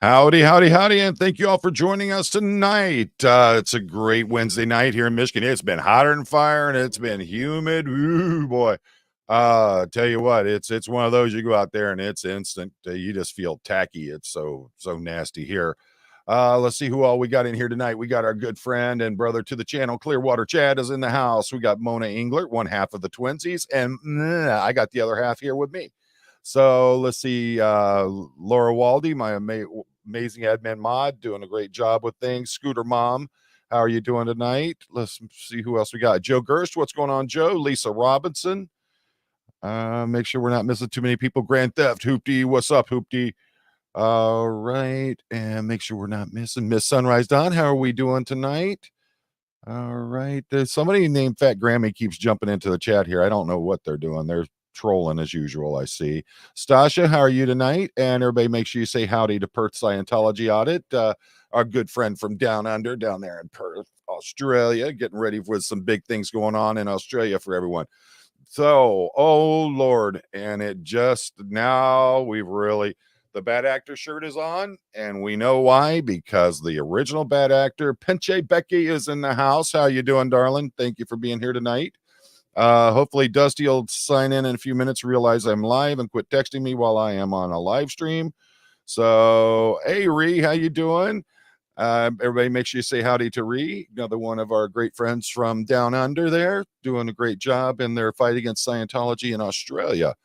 Howdy, howdy, howdy, and thank you all for joining us tonight. It's a great Wednesday night here in Michigan. It's been hotter than fire and it's been humid. Ooh, boy. Tell you what, it's one of those you go out there and it's instant. You just feel tacky. It's so nasty here. Let's see who all we got in here tonight. We got our good friend and brother to the channel, Clearwater Chad, is in the house. We got Mona Englert, one half of the Twinsies, and I got the other half here with me. So let's see, Laura Waldy, my amazing admin mod, doing a great job with things. Scooter Mom, how are you doing tonight? Let's see who else we got. Joe Gerst, what's going on, Joe? Lisa Robinson. Make sure we're not missing too many people. Grand Theft, Hoopty, what's up, Hoopty? All right, and make sure we're not missing Miss Sunrise Dawn. How are we doing tonight? All right, there's somebody named Fat Grammy keeps jumping into the chat here. I don't know what they're doing. They're trolling as usual, I see. Stasha, how are you tonight? And everybody, make sure you say howdy to Perth Scientology Audit, our good friend from down under, down there in Perth, Australia, getting ready with some big things going on in Australia for everyone. So, oh Lord, and it just now the bad actor shirt is on, and we know why, because the original bad actor, Pinche Becky, is in the house. How you doing, darling? Thank you for being here tonight. Hopefully Dusty will sign in a few minutes, realize I'm live, and quit texting me while I am on a live stream. So, hey, Ree, how you doing? Everybody make sure you say howdy to Ree, another one of our great friends from down under there, doing a great job in their fight against Scientology in Australia.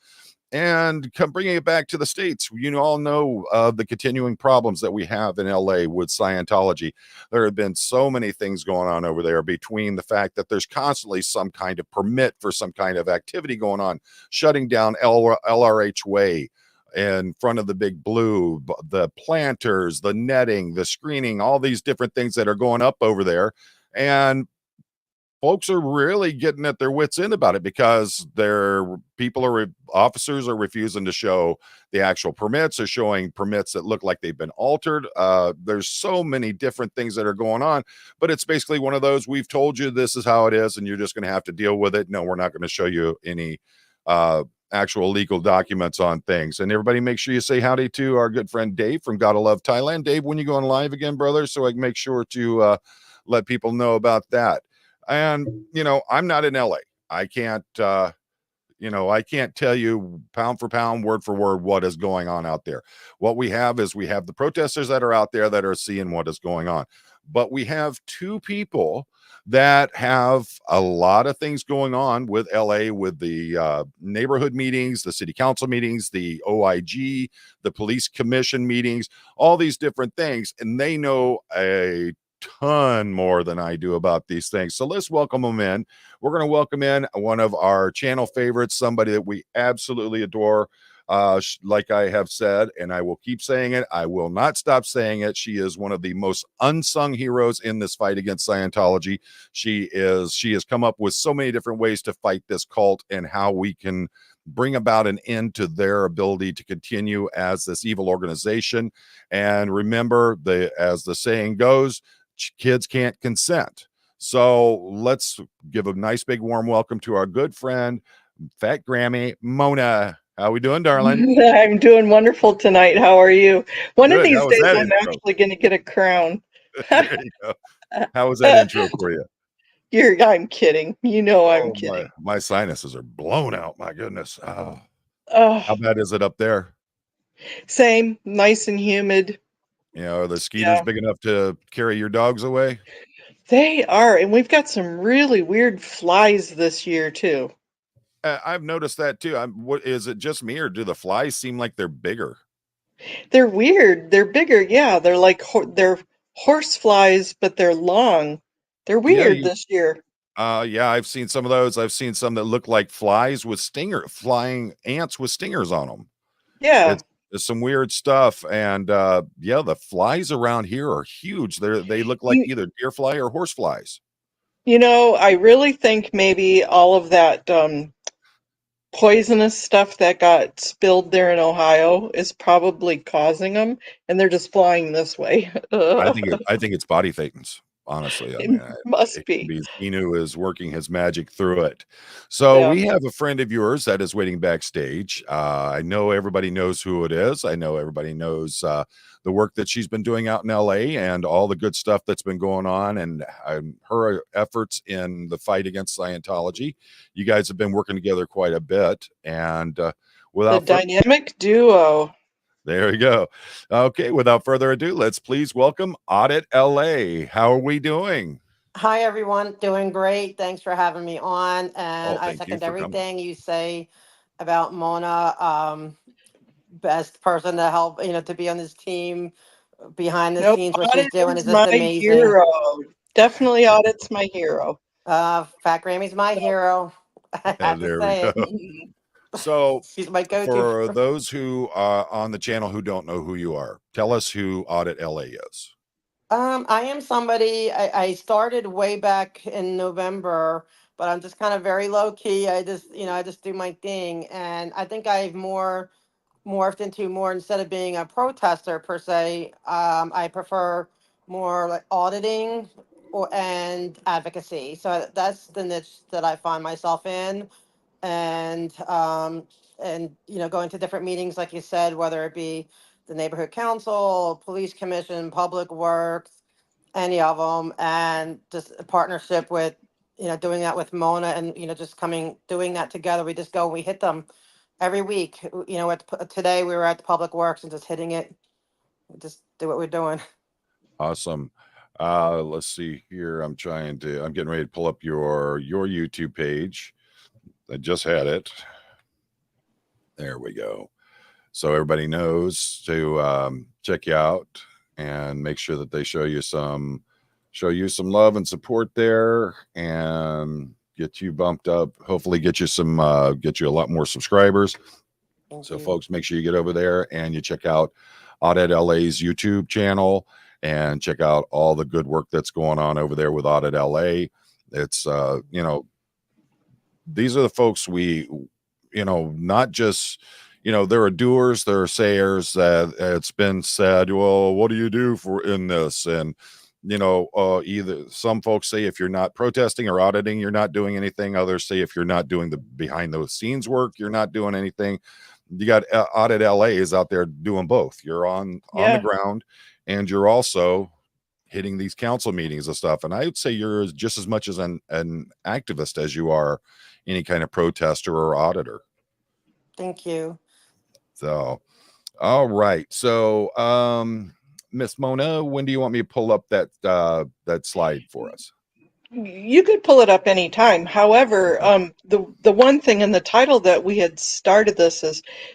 And bringing it back to the States, you all know the continuing problems that we have in LA with Scientology. There have been so many things going on over there, between the fact that there's constantly some kind of permit for some kind of activity going on, shutting down LRH Way in front of the Big Blue, the planters, the netting, the screening, all these different things that are going up over there. And folks are really getting at their wits end about it, because officers are refusing to show the actual permits, or showing permits that look like they've been altered. There's so many different things that are going on, but it's basically one of those, we've told you this is how it is, and you're just going to have to deal with it. No, we're not going to show you any actual legal documents on things. And everybody, make sure you say howdy to our good friend Dave from Gotta Love Thailand. Dave, when you going live again, brother, so I can make sure to let people know about that. And, I'm not in LA. I can't tell you pound for pound, word for word, what is going on out there. What we have is we have the protesters that are out there that are seeing what is going on. But we have two people that have a lot of things going on with LA, with the neighborhood meetings, the city council meetings, the OIG, the police commission meetings, all these different things. And they know a ton more than I do about these things. So let's welcome them in. We're going to welcome in one of our channel favorites, somebody that we absolutely adore. Like I have said, and I will keep saying it, I will not stop saying it. She is one of the most unsung heroes in this fight against Scientology. She has come up with so many different ways to fight this cult, and how we can bring about an end to their ability to continue as this evil organization. And remember, as the saying goes, kids can't consent. So let's give a nice big warm welcome to our good friend, Fat Grammy, Mona. How we doing, darling? I'm doing wonderful tonight. How are you? One of Good. these How was days, that I'm intro? actually going to get a crown. There you go. How was that intro for you? I'm kidding. You know I'm Oh, kidding. my sinuses are blown out. My goodness. Oh, how Oh, bad is it up there? same, nice and humid. Are the mosquitoes Yeah, big enough to carry your dogs away? they are. And we've got some really weird flies this year, too. I've noticed that too. What is it, just me, or do the flies seem like they're bigger? They're weird. They're bigger. Yeah, they're like they're horse flies, but they're long. They're Yeah, weird this year. yeah, I've seen some of those. I've seen some that look like flying ants with stingers on them. Yeah. It's some weird stuff. And yeah, the flies around here are huge. They look like You, either deer fly or horse flies. I really think maybe all of that poisonous stuff that got spilled there in Ohio is probably causing them, and they're just flying this way. I think it's body thetans. Honestly, I mean, It must it can be. be Xenu is working his magic through it. So Yeah. we have a friend of yours that is waiting backstage. I know everybody knows who it is. I know everybody knows the work that she's been doing out in LA and all the good stuff that's been going on, and her efforts in the fight against Scientology. You guys have been working together quite a bit, and The without further, dynamic duo. there you go. Okay, without further ado, let's please welcome Audit LA. How are we doing? Hi, everyone. Doing great. Thanks for having me on. And Oh, I thank you second for coming. everything you say about Mona. Best person to help, to be on this team behind the Nope, scenes. What she's Audit doing is is just my amazing. hero. Definitely Audit's my hero. Fat Grammy's my hero. I Yeah, have to there we say go. it. So, She's my go-to. for those who are on the channel who don't know who you are, tell us who Audit LA is. I am somebody, I started way back in November, but I'm just kind of very low key. I just do my thing. And I think I've morphed into more, instead of being a protester per se, I prefer more like auditing and advocacy. So that's the niche that I find myself in. And going to different meetings, like you said, whether it be the neighborhood council, police commission, public works, any of them, and just a partnership with, doing that with Mona, and just doing that together. We just go and we hit them every week. Today we were at the public works and just hitting it, just do what we're doing. Awesome. Let's see here. I'm getting ready to pull up your YouTube page. I just had it. There we go. So everybody knows to check you out and make sure that they show you some love and support there and get you bumped up. Hopefully get you a lot more subscribers. Thank So you. folks, make sure you get over there and you check out Audit LA's YouTube channel and check out all the good work that's going on over there with Audit LA. It's these are the folks not just there are doers, there are sayers. That it's been said, well, what do you do for in this? And either some folks say if you're not protesting or auditing, you're not doing anything. Others say if you're not doing the behind those scenes work, you're not doing anything. You got Audit LA is out there doing both. You're on the Yeah. ground, and you're also hitting these council meetings and stuff. And I would say you're just as much as an activist as you are any kind of protester or auditor. Thank you. So, all right. So, Miss Mona, when do you want me to pull up that slide for us? You could pull it up anytime. However, Okay. the one thing in the title that we had started this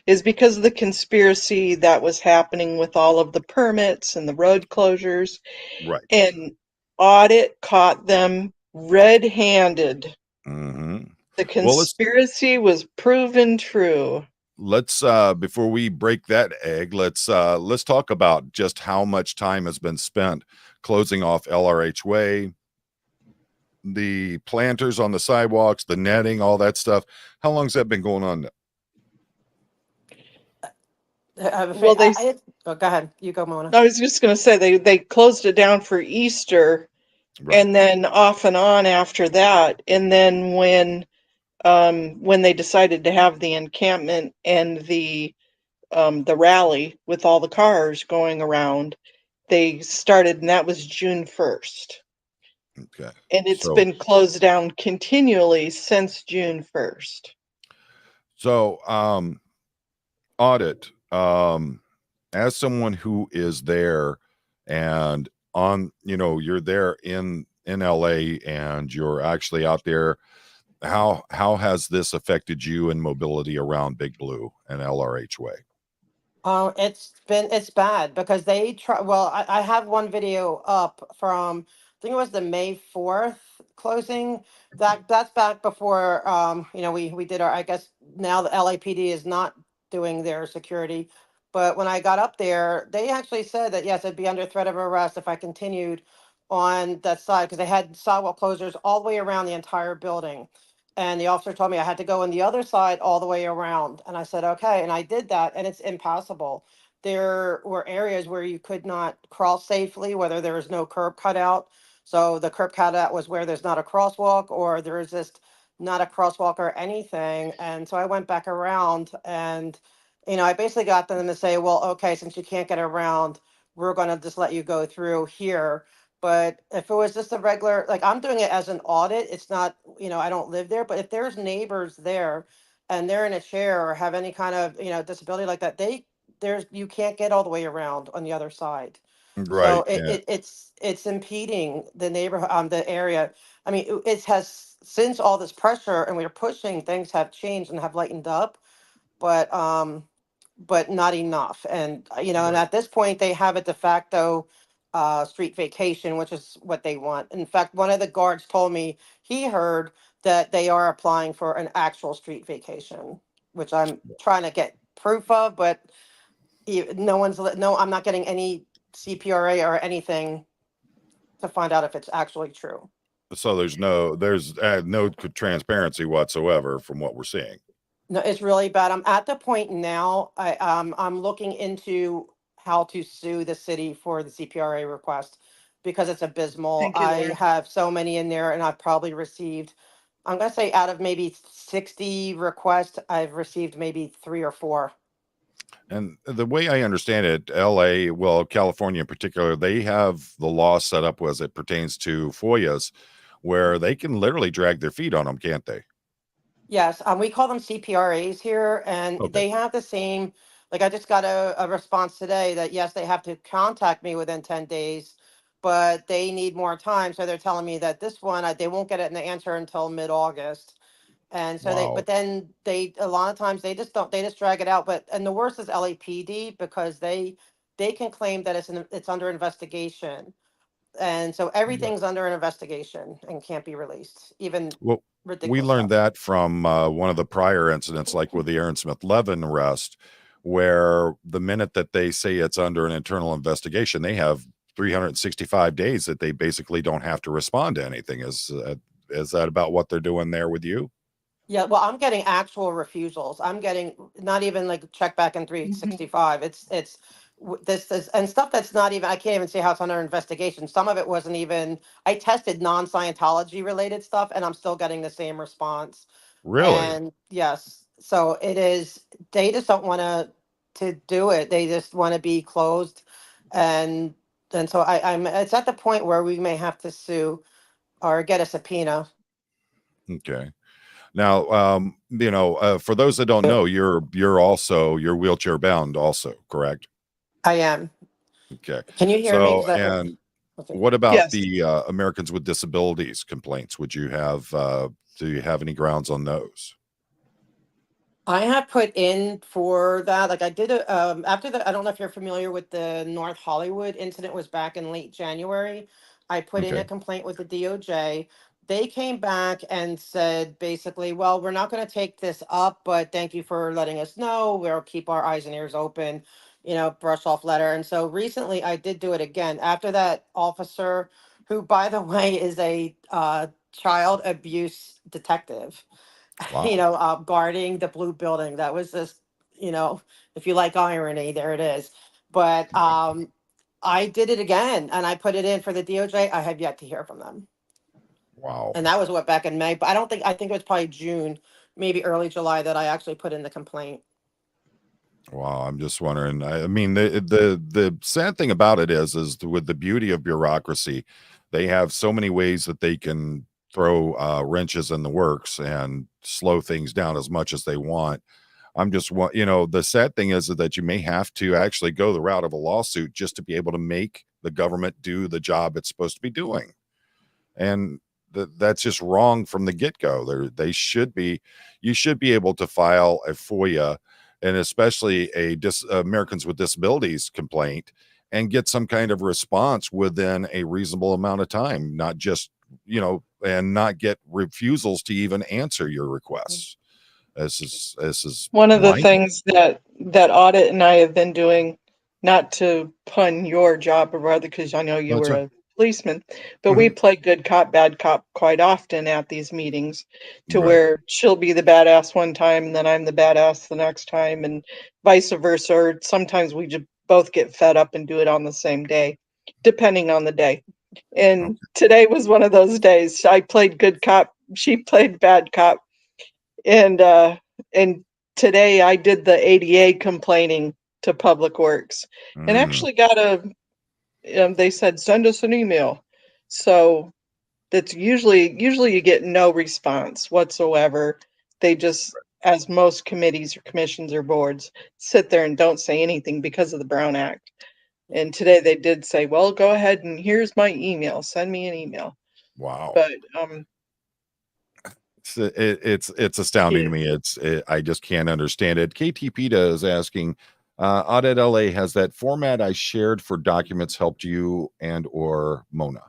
is because of the conspiracy that was happening with all of the permits and the road closures, Right. and Audit caught them red-handed. Hmm. The Well, let's conspiracy was proven true. let's before we break that egg, let's talk about just how much time has been spent closing off LRH Way, the planters on the sidewalks, the netting, all that stuff. How long's that been going on? I'm afraid Well, oh, go ahead. You go, Mona. I was just going to say they closed it down for Easter, Right. and then off and on after that. And then when they decided to have the encampment and the rally with all the cars going around, they started, and that was June 1st. Okay. And it's So been closed down continually since June 1st. so audit, as someone who is there and you're there in LA and you're actually out there, how has this affected you in mobility around Big Blue and LRH Way? Oh, it's bad because they try. Well, I have one video up from, I think it was the May 4th closing. That's back before we did our, I guess now the LAPD is not doing their security. But when I got up there, they actually said that yes, I'd be under threat of arrest if I continued on that side, because they had sidewalk closures all the way around the entire building. And the officer told me I had to go on the other side all the way around. And I said, okay. And I did that, and it's impassable. There were areas where you could not cross safely, whether there was no curb cut out. So the curb cutout was where there's not a crosswalk, or there is just not a crosswalk or anything. And so I went back around, and I basically got them to say, well, okay, since you can't get around, we're going to just let you go through here. But if it was just a regular, like, I'm doing it as an audit, it's not, I don't live there, but if there's neighbors there and they're in a chair or have any kind of, disability like that, you can't get all the way around on the other side. So Right. it's impeding the neighborhood, the area. I mean, it has, since all this pressure and we're pushing, things have changed and have lightened up, but not enough. And and Right. at this point they have a de facto street vacation, which is what they want. In fact, one of the guards told me he heard that they are applying for an actual street vacation, which I'm trying to get proof of, but no, I'm not getting any CPRA or anything to find out if it's actually true. So there's no transparency whatsoever from what we're seeing. No, it's really bad. I'm at the point now, I'm looking into how to sue the city for the CPRA request because it's abysmal. Thank you, I Laura. have so many in there, and I've probably received, I'm gonna say, out of maybe 60 requests, I've received maybe 3 or 4. And the way I understand it, LA, well, California in particular, they have the law set up as it pertains to FOIAs where they can literally drag their feet on them, can't they? Yes, we call them CPRAs here, and Okay. they have the same. Like, I just got a response today that yes, they have to contact me within 10 days, but they need more time. So they're telling me that this one, they won't get it in the answer until mid-August. And so Wow. but then a lot of times they just don't, they just drag it out. And the worst is LAPD, because they can claim that it's under investigation. And so Right. everything's under an investigation and can't be released, even Well, we ridiculous learned stuff. that from one of the prior incidents, like with the Aaron Smith Levin arrest, where the minute that they say it's under an internal investigation, they have 365 days that they basically don't have to respond to anything. Is that about what they're doing there with you? Yeah, well, I'm getting actual refusals. I'm getting not even like check back in Mhm. 365. This is, and stuff that's not even, I can't even say how it's under investigation. Some of it wasn't even, I tested non-Scientology related stuff and I'm still getting the same response. Really? And yes, so it is, they just don't want to do it. They just want to be closed. And so it's at the point where we may have to sue or get a subpoena. Okay. Now, for those that don't know, you're wheelchair bound also, correct? I am. Okay. Can you hear me? So, 'Cause and okay. what about Yes. the Americans with Disabilities complaints? Do you have any grounds on those? I have put in for that. Like, I did a after the, I don't know if you're familiar with the North Hollywood incident, was back in late January. I put in a Okay. complaint with the DOJ. They came back and said basically, well, we're not going to take this up, but thank you for letting us know. We'll keep our eyes and ears open, brush off letter. And so recently I did do it again after that officer, who, by the way, is a child abuse detective, Wow. guarding the blue building. That was just, if you like irony, there it is. But Right. I did it again and I put it in for the DOJ. I have yet to hear from them. Wow. And that was what, back in May, but I think it was probably June, maybe early July, that I actually put in the complaint. Wow. I'm just wondering. I mean, the sad thing about it is with the beauty of bureaucracy, they have so many ways that they can throw wrenches in the works and slow things down as much as they want. The sad thing is that you may have to actually go the route of a lawsuit just to be able to make the government do the job it's supposed to be doing. And that's just wrong from the get-go. They should be You should be able to file a FOIA, and especially Americans with Disabilities complaint, and get some kind of response within a reasonable amount of time, not just, and not get refusals to even answer your requests. This is One of the blinding. things that Audit and I have been doing, not to pun your job, but rather because I know you That's were right. a policeman, but we Mhm. play good cop, bad cop quite often at these meetings, to Right. where she'll be the badass one time and then I'm the badass the next time, and vice versa. Or sometimes we just both get fed up and do it on the same day, depending on the day. And today was one of those days. I played good cop, she played bad cop. And today I did the ADA complaining to Public Works and Mm, actually got they said, send us an email. So that's usually you get no response whatsoever. They just, as most committees or commissions or boards, sit there and don't say anything because of the Brown Act. And today they did say, well, go ahead and here's my email. Send me an email. wow. But It's astounding to yeah. me. I just can't understand it. KT PETA is asking, Audit LA, has that format I shared for documents helped you and or Mona?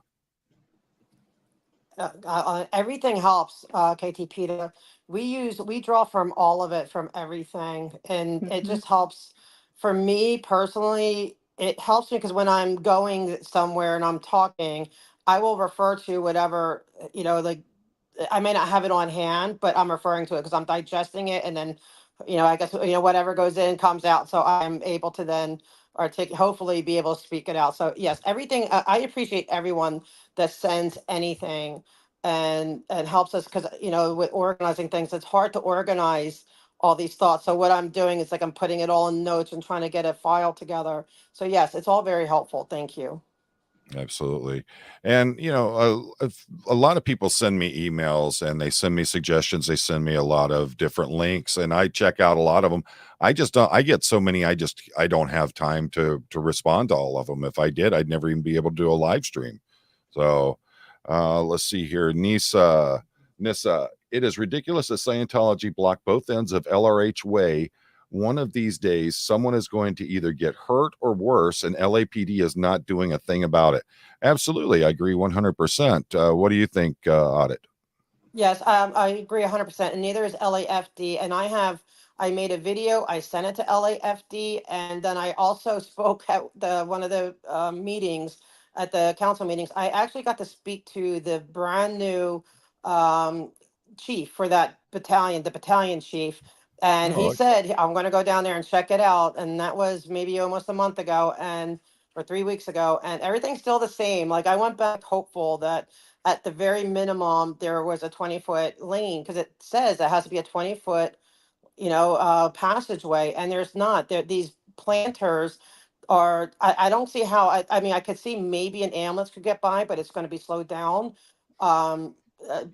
Everything helps, KTP. We draw from all of it, from everything, and it Mhm. just helps. For me personally, it helps me because when I'm going somewhere and I'm talking, I will refer to whatever, like I may not have it on hand, but I'm referring to it because I'm digesting it, and then, I guess whatever goes in comes out, so I'm able to then hopefully be able to speak it out. So yes, everything. I appreciate everyone that sends anything and helps us because with organizing things, it's hard to organize all these thoughts. So what I'm doing is like I'm putting it all in notes and trying to get a file together. So yes, it's all very helpful. Thank you. Absolutely. And, a lot of people send me emails and they send me suggestions. They send me a lot of different links and I check out a lot of them. I just don't, I get so many. I don't have time to respond to all of them. If I did, I'd never even be able to do a live stream. So, let's see here. Nissa, it is ridiculous that Scientology blocked both ends of LRH Way. One of these days, someone is going to either get hurt or worse, and LAPD is not doing a thing about it. Absolutely. I agree 100%. What do you think, Audit? Yes, I agree 100%. And neither is LAFD. And I made a video, I sent it to LAFD, and then I also spoke at one of the meetings, at the council meetings. I actually got to speak to the brand new um, chief for that battalion, the battalion chief. And he Oh, said, I'm going to go down there and check it out. And that was maybe almost a month ago or 3 weeks ago. And everything's still the same. Like I went back hopeful that at the very minimum, there was a 20-foot lane because it says it has to be a 20-foot, passageway, and there's not. These planters I don't see how. I mean, I could see maybe an ambulance could get by, but it's going to be slowed down.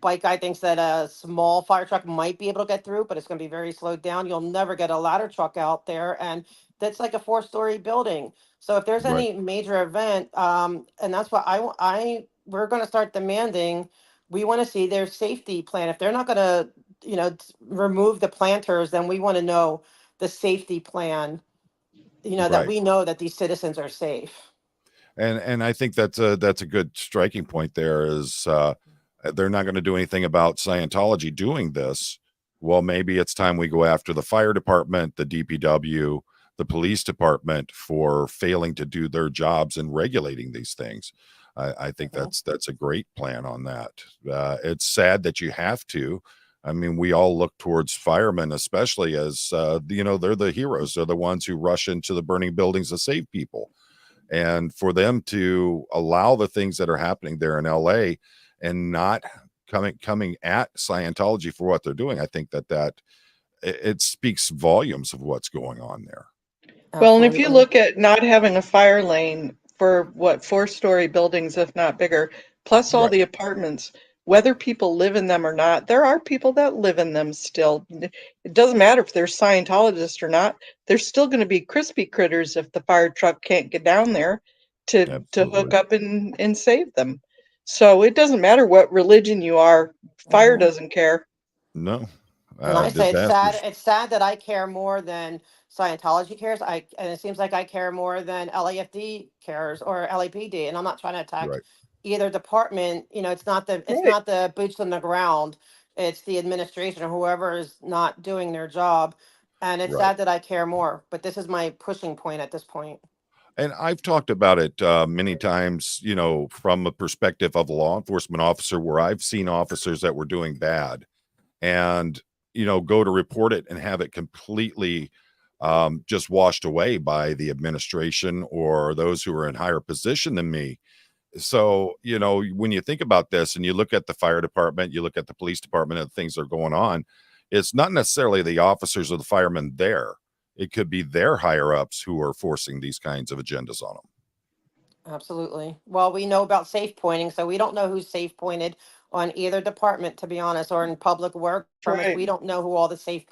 Bike guy thinks that a small fire truck might be able to get through, but it's going to be very slowed down. You'll never get a ladder truck out there, and that's like a four-story building. So if there's right. any major event, and that's what we're going to start demanding. We want to see their safety plan. If they're not going to, remove the planters, then we want to know the safety plan, that Right. we know that these citizens are safe. And I think that's a good striking point there is they're not going to do anything about Scientology doing this. Well, maybe it's time we go after the fire department, the DPW, the police department for failing to do their jobs in regulating these things. I think Mhm. that's a great plan on that. It's sad that you have to. I mean, we all look towards firemen, especially as they're the heroes. They're the ones who rush into the burning buildings to save people, and for them to allow the things that are happening there in LA and not coming at Scientology for what they're doing, I think that it speaks volumes of what's going on there. Well, and if you Absolutely. look at not having a fire lane for what, four-story buildings, if not bigger, plus all Right. the apartments, whether people live in them or not, there are people that live in them still. It doesn't matter if they're Scientologists or not. There's still going to be crispy critters if the fire truck can't get down there to hook Absolutely. up and save them. So it doesn't matter what religion you are, fire Mhm. doesn't care. No. And I say it's sad. Disasters. It's sad that I care more than Scientology cares. And it seems like I care more than LAFD cares or LAPD. And I'm not trying to attack Right. either department. It's Right. not the boots on the ground. It's the administration or whoever is not doing their job. And it's Right. sad that I care more. But this is my pushing point at this point. And I've talked about it many times, from a perspective of a law enforcement officer, where I've seen officers that were doing bad and go to report it and have it completely just washed away by the administration or those who are in higher position than me. So, you know, when you think about this and you look at the fire department, you look at the police department and things that are going on, it's not necessarily the officers or the firemen there. It could be their higher ups who are forcing these kinds of agendas on them. Absolutely. Well, we know about safe pointing, so we don't know who's safe pointed on either department, to be honest, or in public work permits. Right. We don't know who all the safe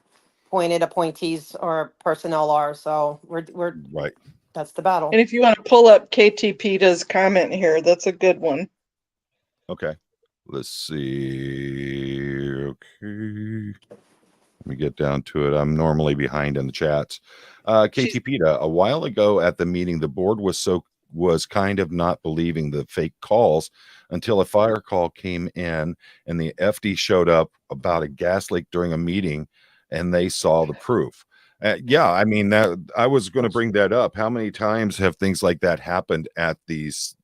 pointed appointees or personnel are. So we're Right. that's the battle. And if you want to pull up KT PETA's comment here, that's a good one. Okay. Let's see. Okay. Let me get down to it. I'm normally behind in the chats. She's KT PETA, a while ago at the meeting, the board was kind of not believing the fake calls until a fire call came in and the FD showed up about a gas leak during a meeting and they saw the proof. Yeah, I mean that I was going to bring that up. How many times have things like that happened at these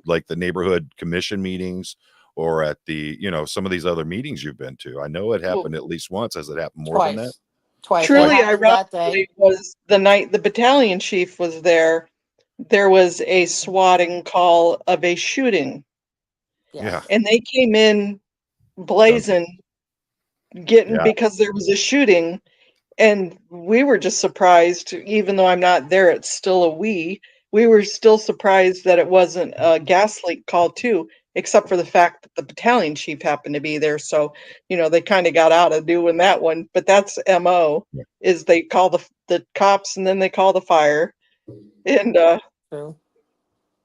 like the neighborhood commission meetings or at the, you know, some of these other meetings you've been to? I know it well, happened at least once. Has it happened more than that? Twice. Twice. It truly happened that day. ironically was the night the battalion chief was there. There was a swatting call of a shooting, Yeah. Yes. and they came in Done. blazing, getting Yeah. because there was a shooting. And we were just surprised, even though I'm not there, it's still a we were still surprised that it wasn't a gas leak call too, except for the fact that the battalion chief happened to be there. So, you know, they kind of got out of doing that one. But that's MO, Yeah. is they call the cops and then they call the fire. And True.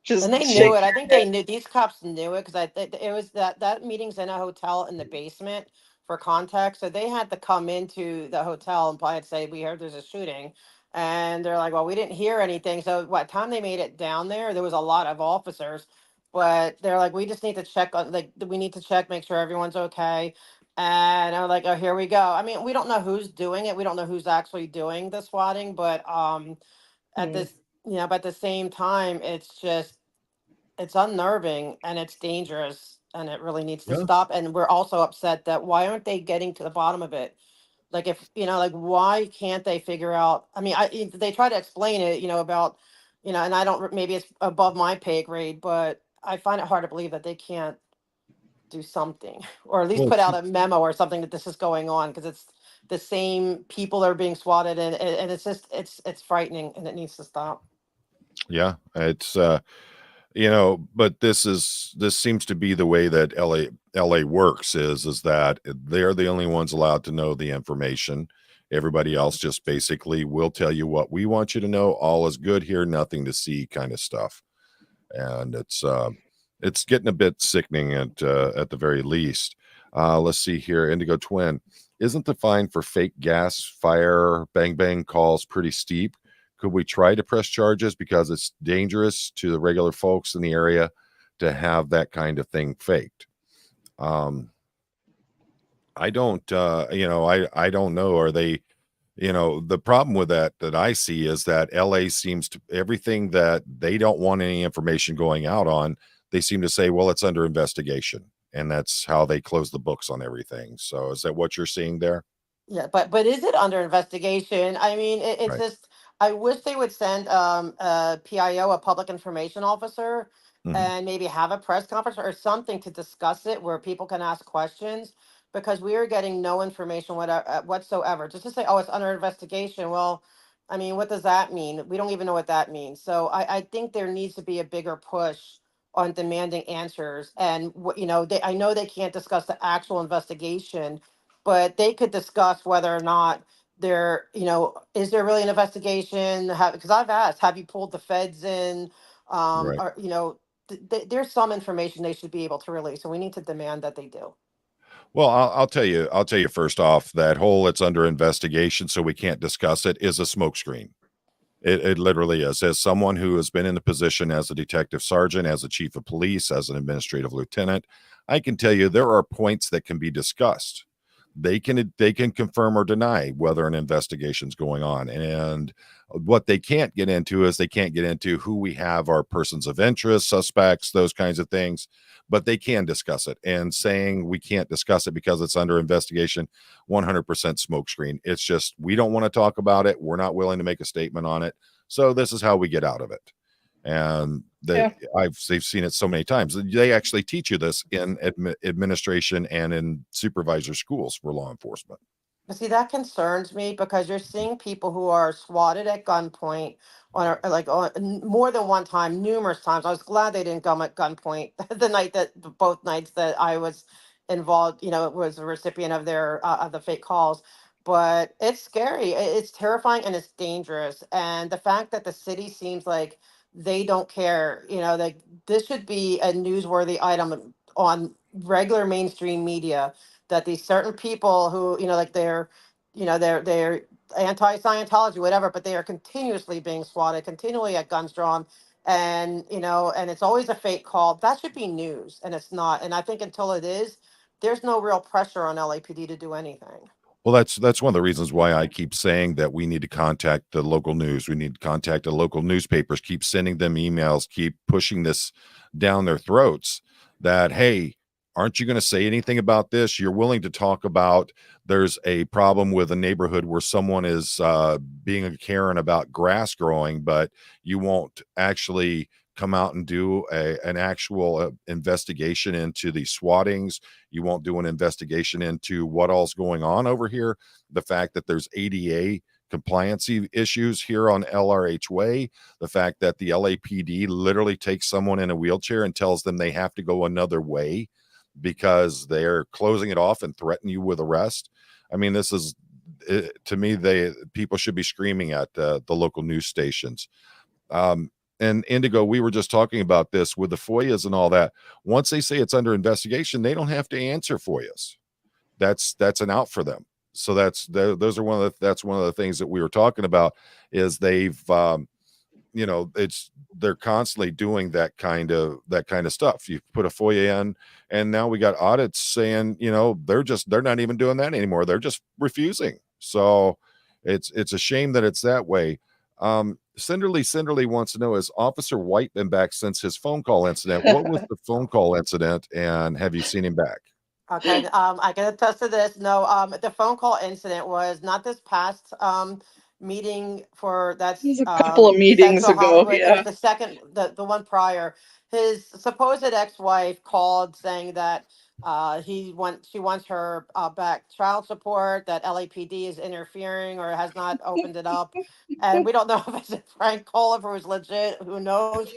just And they shake knew it. I your think they head. knew, these cops knew it, because it was that meeting's in a hotel in the basement for context. So they had to come into the hotel and probably say, we heard there's a shooting. And they're like, well, we didn't hear anything. So what time they made it down there was a lot of officers, but they're like, we just need to check on, like, we need to check, make sure everyone's okay. And I'm like, oh, here we go. I mean, we don't know who's doing it. We don't know who's actually doing the swatting, but at Mm, this, but at the same time, it's unnerving and it's dangerous and it really needs to Yeah. stop. And we're also upset that why aren't they getting to the bottom of it? Like, if, like, why can't they figure out? I mean, they try to explain it, about, and I don't, maybe it's above my pay grade, but I find it hard to believe that they can't do something or at least Well, put out a memo or something that this is going on, because it's the same people that are being swatted, and it's just, it's frightening and it needs to stop. yeah, it's you know, but this seems to be the way that LA works is that they're the only ones allowed to know the information. Everybody else just basically will tell you what we want you to know. All is good here, nothing to see kind of stuff. And it's getting a bit sickening at the very least. Let's see here. Indigo Twin. Isn't the fine for fake gas, fire, bang bang calls pretty steep? Could we try to press charges because it's dangerous to the regular folks in the area to have that kind of thing faked? I don't, I don't know. Are they, the problem with that I see is that LA seems to everything that they don't want any information going out on, they seem to say, well, it's under investigation. And that's how they close the books on everything. So is that what you're seeing there? Yeah, but is it under investigation? I mean, it's Right. just, I wish they would send a PIO, a public information officer, Mhm. and maybe have a press conference or something to discuss it where people can ask questions, because we are getting no information whatsoever. Just to say, oh, it's under investigation. Well, I mean, what does that mean? We don't even know what that means. So I think there needs to be a bigger push on demanding answers. And what, I know they can't discuss the actual investigation, but they could discuss whether or not is there really an investigation? Because I've asked, have you pulled the feds in? Right. Or, there's some information they should be able to release, and we need to demand that they do. Well, I'll tell you first off that whole it's under investigation, so we can't discuss it is a smokescreen. It literally is. As someone who has been in the position as a detective sergeant, as a chief of police, as an administrative lieutenant, I can tell you there are points that can be discussed. They can confirm or deny whether an investigation is going on. And what they can't get into is they can't get into who we have our persons of interest, suspects, those kinds of things, but they can discuss it. And saying we can't discuss it because it's under investigation, 100% smokescreen. It's just we don't want to talk about it. We're not willing to make a statement on it. So this is how we get out of it. And that they've seen it so many times. They actually teach you this in administration and in supervisor schools for law enforcement. But see, that concerns me because you're seeing people who are swatted at gunpoint more than one time, numerous times. I was glad they didn't come at gunpoint both nights that I was involved. Was a recipient of their of the fake calls. But it's scary. It's terrifying and it's dangerous. And the fact that the city seems like they don't care. Like this should be a newsworthy item on regular mainstream media that these certain people who like they're anti-Scientology, whatever, but they are continuously being swatted, continually at guns drawn, and and it's always a fake call. That should be news, and it's not. And I think until it is, there's no real pressure on LAPD to do anything. Well, that's one of the reasons why I keep saying that we need to contact the local news. We need to contact the local newspapers, keep sending them emails, keep pushing this down their throats that, hey, aren't you going to say anything about this? You're willing to talk about there's a problem with a neighborhood where someone is being a Karen about grass growing, but you won't actually come out and do an actual investigation into the swattings. You won't do an investigation into what all's going on over here. The fact that there's ADA compliancy issues here on LRH Way, the fact that the LAPD literally takes someone in a wheelchair and tells them they have to go another way because they're closing it off and threaten you with arrest. I mean, this is, to me, people should be screaming at the local news stations. And Indigo, we were just talking about this with the FOIAs and all that. Once they say it's under investigation, they don't have to answer FOIAs. That's an out for them. So that's one of the things that we were talking about is they've they're constantly doing that kind of stuff. You put a FOIA in, and now we got audits saying they're not even doing that anymore. They're just refusing. So it's a shame that it's that way. Cinderly wants to know, has Officer White been back since his phone call incident? What was the phone call incident, and have you seen him back? Okay, I can attest to this. No, the phone call incident was not this past meeting It was a couple of meetings Central ago. Hollywood. It was the second, the one prior. His supposed ex-wife called saying that she wants her back child support, that LAPD is interfering or has not opened it up. And we don't know if it's a prank call, if it was legit, who knows.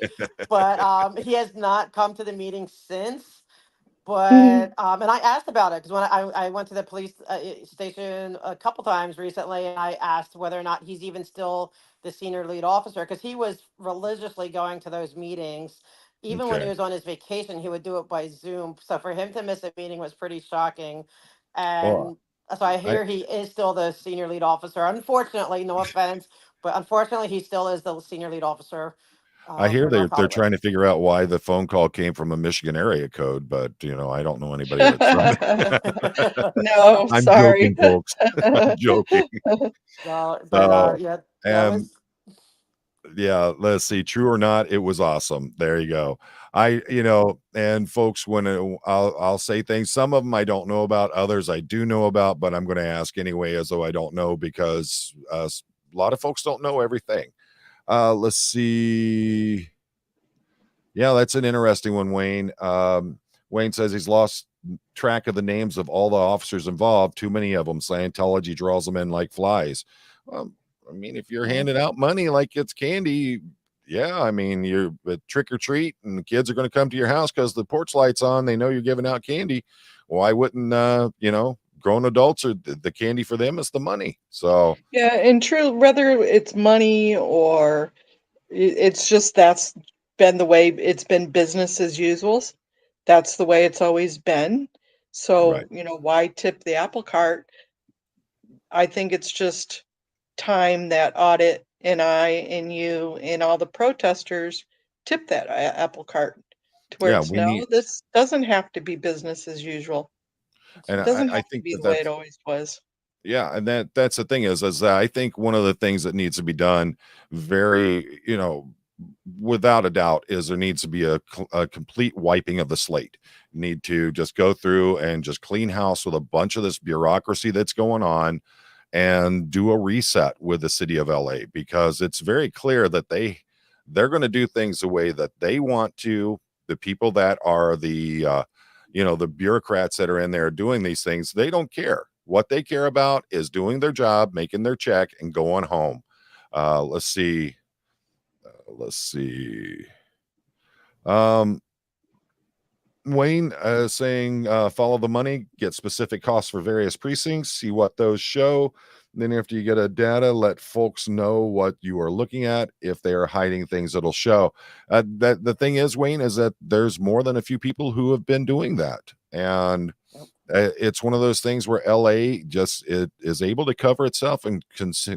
But he has not come to the meeting since. But and I asked about it because when I went to the police station a couple times recently, and I asked whether or not he's even still the senior lead officer, because he was religiously going to those meetings. Even when he Okay. was on his vacation, he would do it by Zoom. So for him to miss a meeting was pretty shocking. Well, And so I I hear he is still the senior lead officer. Unfortunately, no offense, but unfortunately, he still is the senior lead officer I hear for North they're Hollywood. trying to figure out why the phone call came from a Michigan area code, but I don't know anybody that's from it. No, I'm sorry. joking, folks. I'm joking. No, but So, yeah, that and was. yeah, let's see, true or not, it was awesome. There you go. And folks, when I'll say things, some of them I don't know about, others I do know about, but I'm going to ask anyway, as though I don't know, because a lot of folks don't know everything. Let's see. Yeah, that's an interesting one, Wayne. Wayne says he's lost track of the names of all the officers involved. Too many of them. Scientology draws them in like flies. Well, I mean, if you're handing out money like it's candy, yeah, I mean, you're a trick or treat, and the kids are going to come to your house because the porch light's on. They know you're giving out candy. Why wouldn't grown adults, or the candy for them is the money? So Yeah, and true, whether it's money or it's just that's been the way it's been, business as usual. That's the way it's always been. So, right. why tip the apple cart? I think it's just time that Audit and I and you and all the protesters tip that apple cart to where Yeah, it's, we no, need, this doesn't have to be business as usual. and Doesn't I have to think be that the way it that's, always was. yeah, and that's the thing is that I think one of the things that needs to be done very, without a doubt, is there needs to be a complete wiping of the slate. Need to just go through and just clean house with a bunch of this bureaucracy that's going on, and do a reset with the city of LA, because it's very clear that they're going to do things the way that they want to. The people that are the the bureaucrats that are in there doing these things, they don't care. What they care about is doing their job, making their check, and going home. Let's see. Let's see. Um, Wayne saying follow the money, get specific costs for various precincts, see what those show. Then after you get a data, let folks know what you are looking at. If they are hiding things, it'll show. That the thing is, Wayne, is that there's more than a few people who have been doing that, and it's one of those things where LA just it is able to cover itself and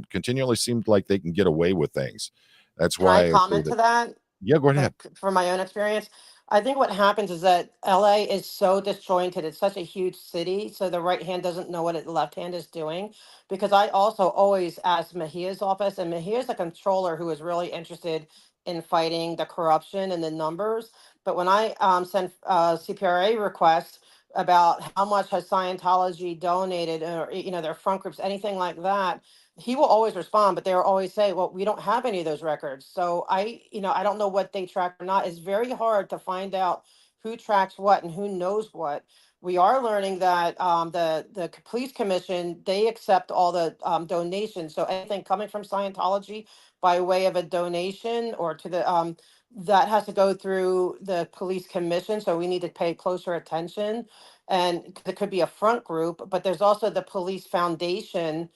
continually seems like they can get away with things. That's Can I why I say comment that. to that? Yeah, go ahead. From my own experience, I think what happens is that LA is so disjointed. It's such a huge city, so the right hand doesn't know what the left hand is doing. Because I also always ask Mejia's office, and Mejia's a controller who is really interested in fighting the corruption and the numbers. But when I send CPRA requests about how much has Scientology donated, or their front groups, anything like that, he will always respond, but they'll always say, well, we don't have any of those records. So I don't know what they track or not. It's very hard to find out who tracks what and who knows what. We are learning that the police commission, they accept all the donations. So anything coming from Scientology by way of a donation or to the that has to go through the police commission. So we need to pay closer attention. And it could be a front group, but there's also the police foundation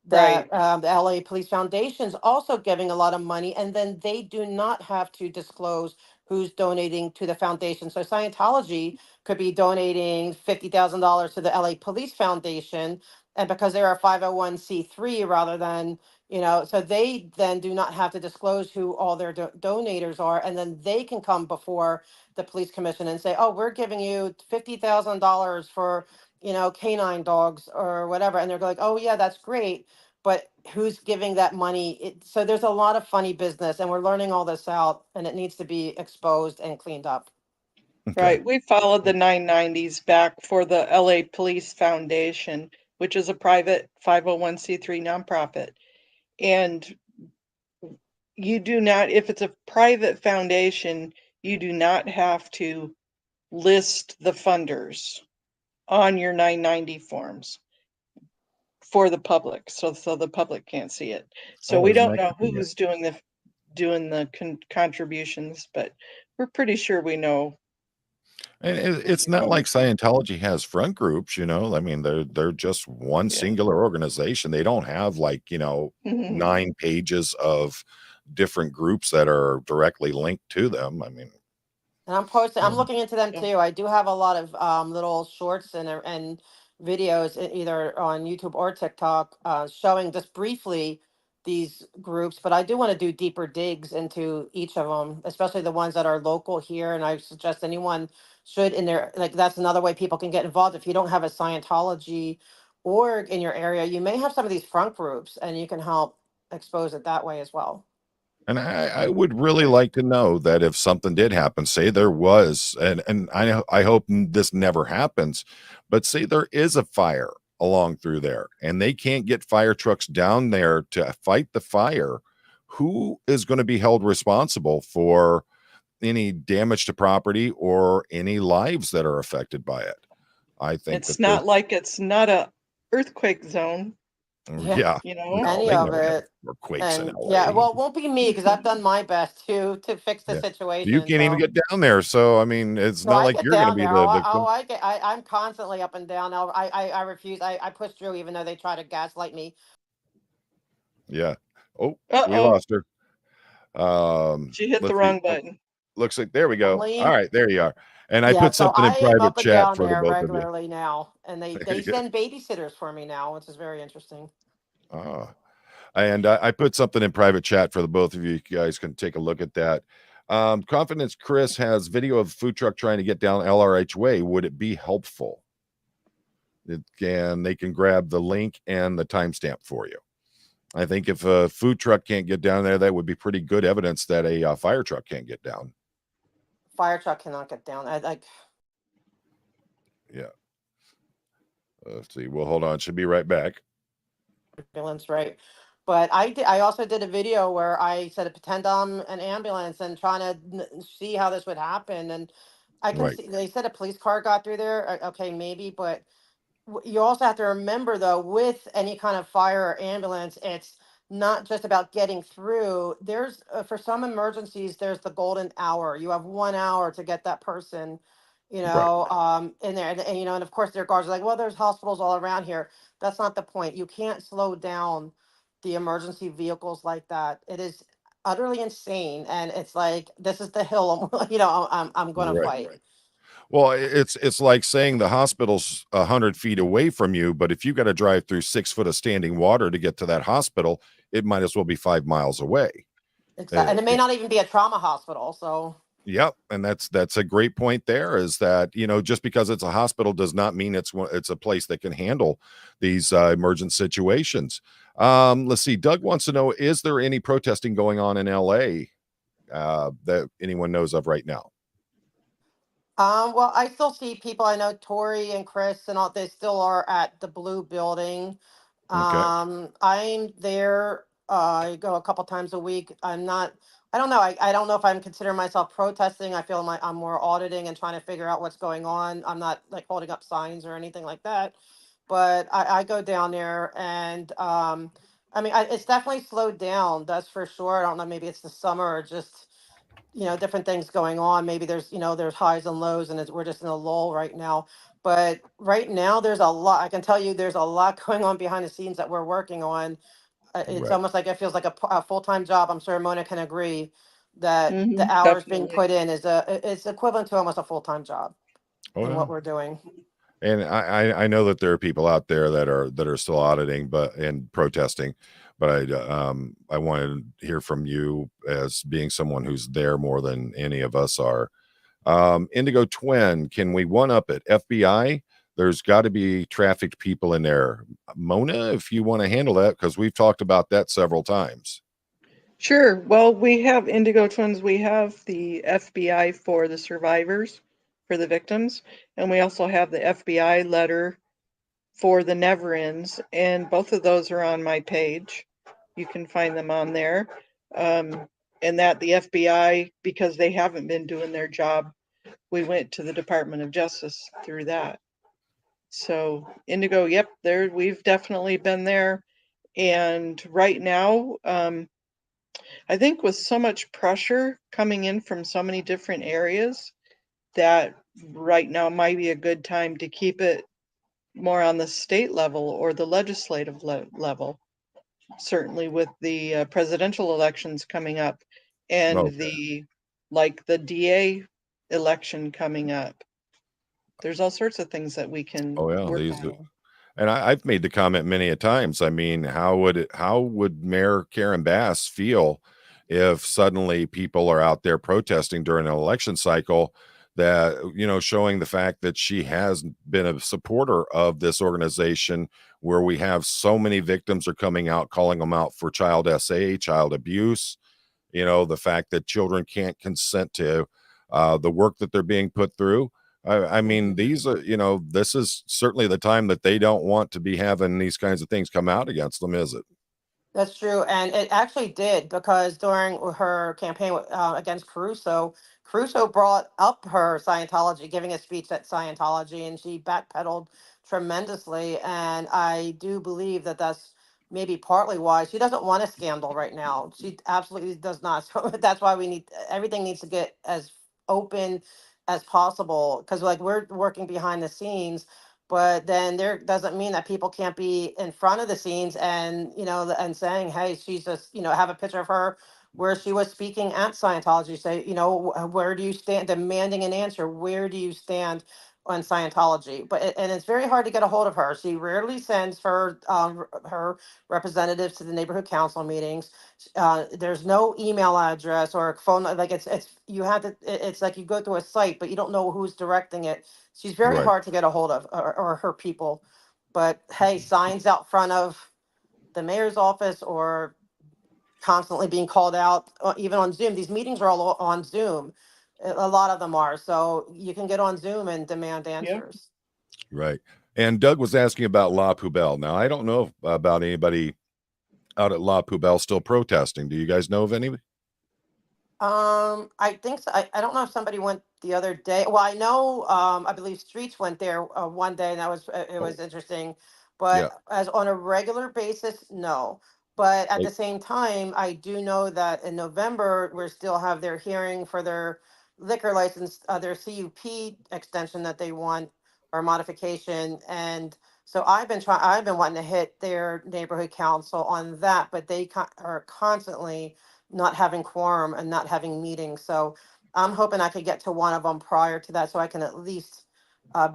Right. that the LA Police Foundation's also giving a lot of money, and then they do not have to disclose who's donating to the foundation. So Scientology could be donating $50,000 to the LA Police Foundation, and because they're a 501c3 rather than, so they then do not have to disclose who all their donators are, and then they can come before the police commission and say, oh, we're giving you $50,000 for canine dogs or whatever. And they're like, oh, yeah, that's great. But who's giving that money? So there's a lot of funny business, and we're learning all this out, and it needs to be exposed and cleaned up. Okay. Right. We followed the 990s back for the LA Police Foundation, which is a private 501c3 nonprofit. And you do not, if it's a private foundation, you do not have to list the funders on your 990 forms for the public, so the public can't see it. So we Isn't don't that know convenient? who's doing the contributions, but we're pretty sure we know. And it's not like Scientology has front groups, I mean, they're just one Yeah. singular organization. They don't have Mhm. 9 pages of different groups that are directly linked to them. I mean, And I'm looking into them Yeah. too. I do have a lot of little shorts and videos either on YouTube or TikTok showing just briefly these groups, but I do want to do deeper digs into each of them, especially the ones that are local here. And I suggest anyone should in there, like that's another way people can get involved. If you don't have a Scientology org in your area, you may have some of these front groups and you can help expose it that way as well. and I would really like to know that if something did happen, say there was, and I hope this never happens, but say there is a fire along through there and they can't get fire trucks down there to fight the fire, who is going to be held responsible for any damage to property or any lives that are affected by it? I think It's that the not like it's not a earthquake zone, Yeah. yeah, no, Any they of never have it. earthquakes in And yeah, LA. well, it won't be me because I've done my best to fix the Yeah. You situation. can't even So, get down there. So, I mean, it's so not I like get you're going to down be there. the victim. I'm constantly up and down. I refuse. I push through even though they try to gaslight me. Yeah. Oh, we Uh-oh, lost her. she hit the Let's see. wrong button. Looks like there we go. All Only, right, there you are. And I yeah. put So something in I am private up and chat down for the there both of you. regularly now, and they Yeah. send babysitters for me now, which is very interesting. Ah. And I put something in private chat for the both of you. You guys can take a look at that. Confidence Chris has video of food truck trying to get down LRH Way. Would it be helpful? They can grab the link and the timestamp for you. I think if a food truck can't get down there, that would be pretty good evidence that a fire truck can't get down. Fire truck cannot get down. Yeah. Let's see. Well, hold on. Should be right back. Ambulance, right? But I also did a video where I said pretend I'm an ambulance and trying to see how this would happen. And I can Right. see they said a police car got through there. Okay, maybe, but you also have to remember though, with any kind of fire or ambulance, it's not just about getting through. There's for some emergencies, there's the golden hour. You have 1 hour to get that person, Right. in there. And, and of course their guards are like, well, there's hospitals all around here. That's not the point. You can't slow down the emergency vehicles like that. It is utterly insane. And it's like, this is the hill I'm going to Right. fight. Well, it's like saying the hospital's 100 feet away from you, but if you got to drive through 6 foot of standing water to get to that hospital, it might as well be 5 miles away. Exactly. And it may not even be a trauma hospital. So Yep, and that's a great point there, is that, just because it's a hospital does not mean it's a place that can handle these emergent situations. Let's see. Doug wants to know, is there any protesting going on in LA that anyone knows of right now? Well, I still see people. I know Tori and Chris and all. They still are at the Blue Building. Okay. I'm there. I go a couple times a week. I'm not. I don't know. I don't know if I'm considering myself protesting. I feel like I'm more auditing and trying to figure out what's going on. I'm not like holding up signs or anything like that. But I go down there and I mean, it's definitely slowed down. That's for sure. I don't know. Maybe it's the summer or just different things going on. Maybe there's highs and lows, and we're just in a lull right now. But right now, there's a lot. I can tell you, there's a lot going on behind the scenes that we're working on. It's Right. almost like it feels like a full-time job. I'm sure Mona can agree that the Mhm, hours being definitely. put in it's equivalent to almost a full-time job Oh in yeah. what we're doing. And I know that there are people out there that are still auditing and protesting, but I wanted to hear from you as being someone who's there more than any of us are. Indigo Twin, can we one up it? FBI, there's got to be trafficked people in there. Mona, if you want to handle that, because we've talked about that several times. Sure. Well, we have Indigo Twins. We have the FBI for the survivors, for the victims, and we also have the FBI letter for the never ends, and both of those are on my page. You can find them on there. And that the FBI, because they haven't been doing their job, we went to the Department of Justice through that. So Indigo, yep, there we've definitely been there. And right now, I think with so much pressure coming in from so many different areas, that right now might be a good time to keep it more on the state level or the legislative level. Certainly with the presidential elections coming up and Okay. the DA election coming up. There's all sorts of things that we can Oh yeah, work these on. and I've made the comment many a times. I mean, how would Mayor Karen Bass feel if suddenly people are out there protesting during an election cycle, that, showing the fact that she has been a supporter of this organization, where we have so many victims are coming out, calling them out for child child abuse, the fact that children can't consent to the work that they're being put through. I mean, these are, this is certainly the time that they don't want to be having these kinds of things come out against them, is it? That's true, and it actually did because during her campaign against Caruso brought up her Scientology, giving a speech at Scientology, and she backpedaled tremendously. And I do believe that that's maybe partly why she doesn't want a scandal right now. She absolutely does not. So that's why everything needs to get as open as possible because like we're working behind the scenes, but then there doesn't mean that people can't be in front of the scenes and and saying, hey, she's just have a picture of her where she was speaking at Scientology, say, where do you stand, demanding an answer, where do you stand on Scientology? And it's very hard to get a hold of her. She rarely sends her representatives to the neighborhood council meetings. There's no email address or phone, like it's you have to it's like you go to a site but you don't know who's directing it. She's very Right. hard to get a hold of, or her people. But hey, signs out front of the mayor's office or constantly being called out, even on Zoom. These meetings are all on Zoom. A lot of them are. So you can get on Zoom and demand Yeah. answers. Right. And Doug was asking about La Poubelle. Now, I don't know about anybody out at La Poubelle still protesting. Do you guys know of any? I think so. I don't know if somebody went the other day. Well, I know, I believe Streets went there one day, and that was it Oh, was interesting. yeah. But as on a regular basis, no. But at Like, the same time, I do know that in November we still have their hearing for their liquor license, their CUP extension that they want or modification, and so I've been wanting to hit their neighborhood council on that, but they are constantly not having quorum and not having meetings. So I'm hoping I could get to one of them prior to that so I can at least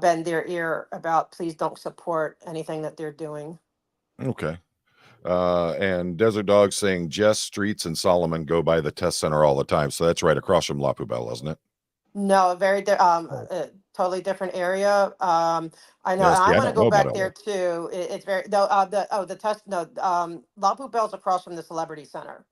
bend their ear about please don't support anything that they're doing. okay. And Desert Dog saying Jess, Streets, and Solomon go by the test center all the time. So that's right across from La Poubelle, isn't it? No, Oh. totally different area. I know, Yeah, and I see, I want to don't go know about back LA. there too. It's very no, the test no, La Poubelle's across from the Celebrity Center.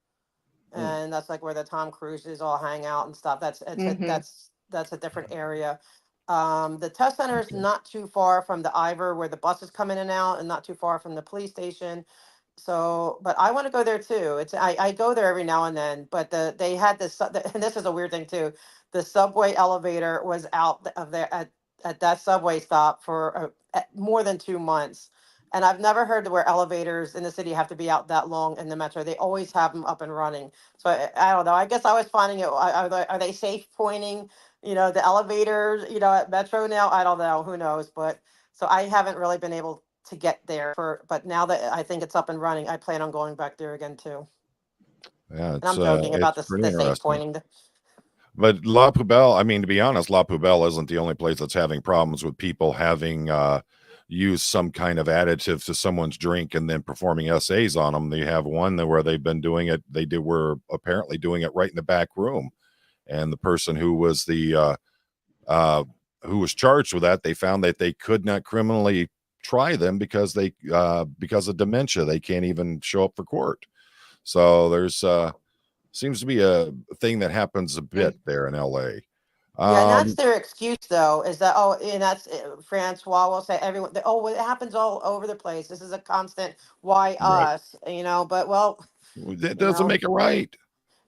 Mm, And that's like where the Tom Cruises all hang out and stuff. Mm-hmm. That's a different area. The test center is okay. not too far from the Ivor where the buses come in and out, and not too far from the police station. So, but I want to go there too. I go there every now and then. But they had this, and this is a weird thing too. The subway elevator was out of there at that subway stop for more than 2 months. And I've never heard where elevators in the city have to be out that long in the metro. They always have them up and running. So I don't know. I guess I was finding it. Are they safe pointing? The elevators. At Metro now. I don't know. Who knows? But so I haven't really been able to get there but now that I think it's up and running, I plan on going back there again too. Yeah, And I'm joking about it's pretty the safe interesting. pointing. But La Poubelle, I mean, to be honest, La Poubelle isn't the only place that's having problems with people having used some kind of additive to someone's drink and then performing essays on them. They have one where they've been doing it. Were apparently doing it right in the back room, and the person uh, who was charged with that, they found that they could not criminally try them because of dementia. They can't even show up for court. So there's seems to be a thing that happens a bit there in LA. Yeah, and that's Um, their excuse though, is that and that's Francois will say everyone. Well, it happens all over the place. This is a constant. Why right. us? But well, That you doesn't know, make it right.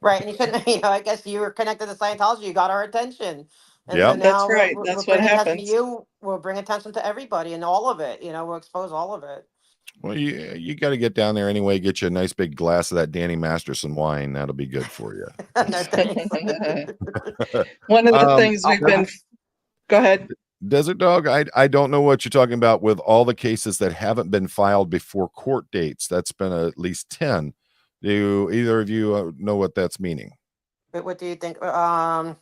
right? And you couldn't. I guess you were connected to Scientology. You got our attention, and so Yep. That's now right. we'll That's what bring attention to happens. you. We'll bring attention to everybody and all of it. We'll expose all of it. Well, you got to get down there anyway. Get you a nice big glass of that Danny Masterson wine. That'll be good for you. No thanks. One of the um, things we've been, go ahead. Desert Dog, I don't know what you're talking about with all the cases that haven't been filed before court dates. That's been at least 10. Do either of you know what that's meaning? But what do you think? Are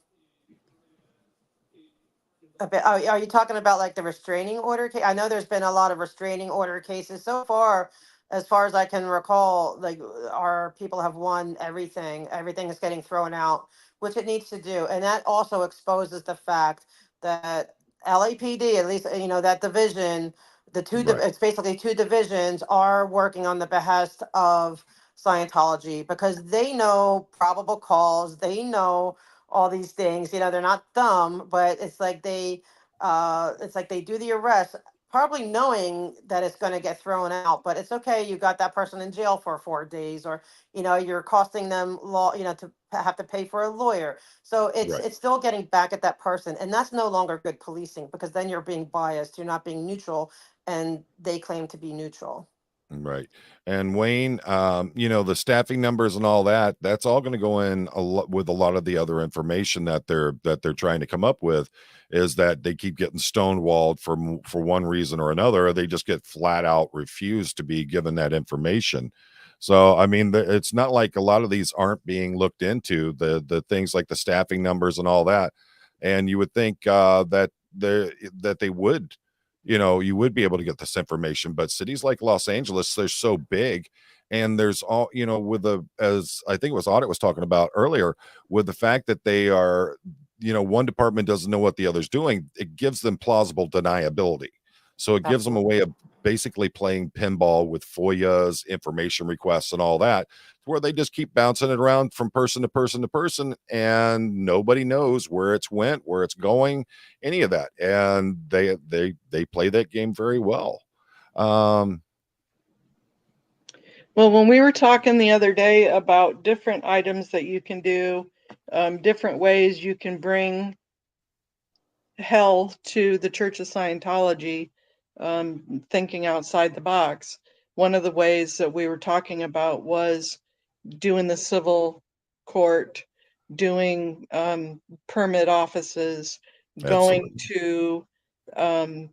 you talking about like the restraining order case? I know there's been a lot of restraining order cases so far. As far as I can recall, like our people have won everything. Everything is getting thrown out, which it needs to do, and that also exposes the fact that LAPD, at least that division, Right. it's basically two divisions are working on the behest of Scientology because they know probable cause. They know all these things. They're not dumb, but it's like they do the arrest, probably knowing that it's going to get thrown out. But it's okay. You got that person in jail for 4 days, or you're costing them law, to have to pay for a lawyer. So it's Right. it's still getting back at that person, and that's no longer good policing because then you're being biased. You're not being neutral, and they claim to be neutral. Right. And Wayne, the staffing numbers and all that, that's all going to go in a lot with a lot of the other information that they're trying to come up with is that they keep getting stonewalled for one reason or another, or they just get flat out refused to be given that information. So, I mean, it's not like a lot of these aren't being looked into, the things like the staffing numbers and all that. And you would think that they would, you would be able to get this information, but cities like Los Angeles, they're so big, and there's all, with the, as I think it was Audit was talking about earlier, with the fact that they are, one department doesn't know what the other's doing, it gives them plausible deniability. So it gives them a way Absolutely. of basically playing pinball with FOIAs, information requests, and all that, where they just keep bouncing it around from person to person to person, and nobody knows where it's went, where it's going, any of that. And they play that game very well. Um, Well, when we were talking the other day about different items that you can do, different ways you can bring hell to the Church of Scientology, thinking outside the box. One of the ways that we were talking about was doing the civil court, doing permit offices, going Absolutely. to um,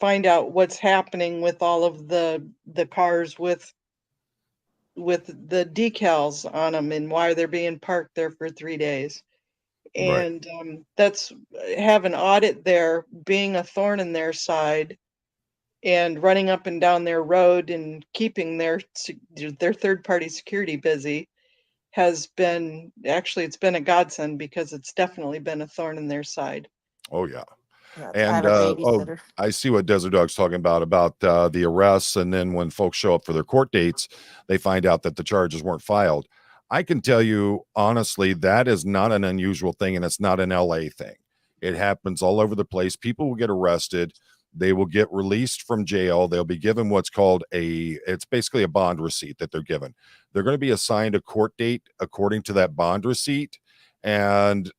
find out what's happening with all of the cars with the decals on them and why they're being parked there for 3 days. Right. And that's have an audit there being a thorn in their side and running up and down their road and keeping their third party security busy has been actually it's been a godsend because it's definitely been a thorn in their side. Oh yeah. Yeah, I And have a oh, babysitter. I see what Desert Dog's talking about the arrests, and then when folks show up for their court dates, they find out that the charges weren't filed. I can tell you honestly, that is not an unusual thing, and it's not an LA thing. It happens all over the place. People will get arrested. They will get released from jail. They'll be given what's called it's basically a bond receipt that they're given. They're going to be assigned a court date according to that bond receipt. And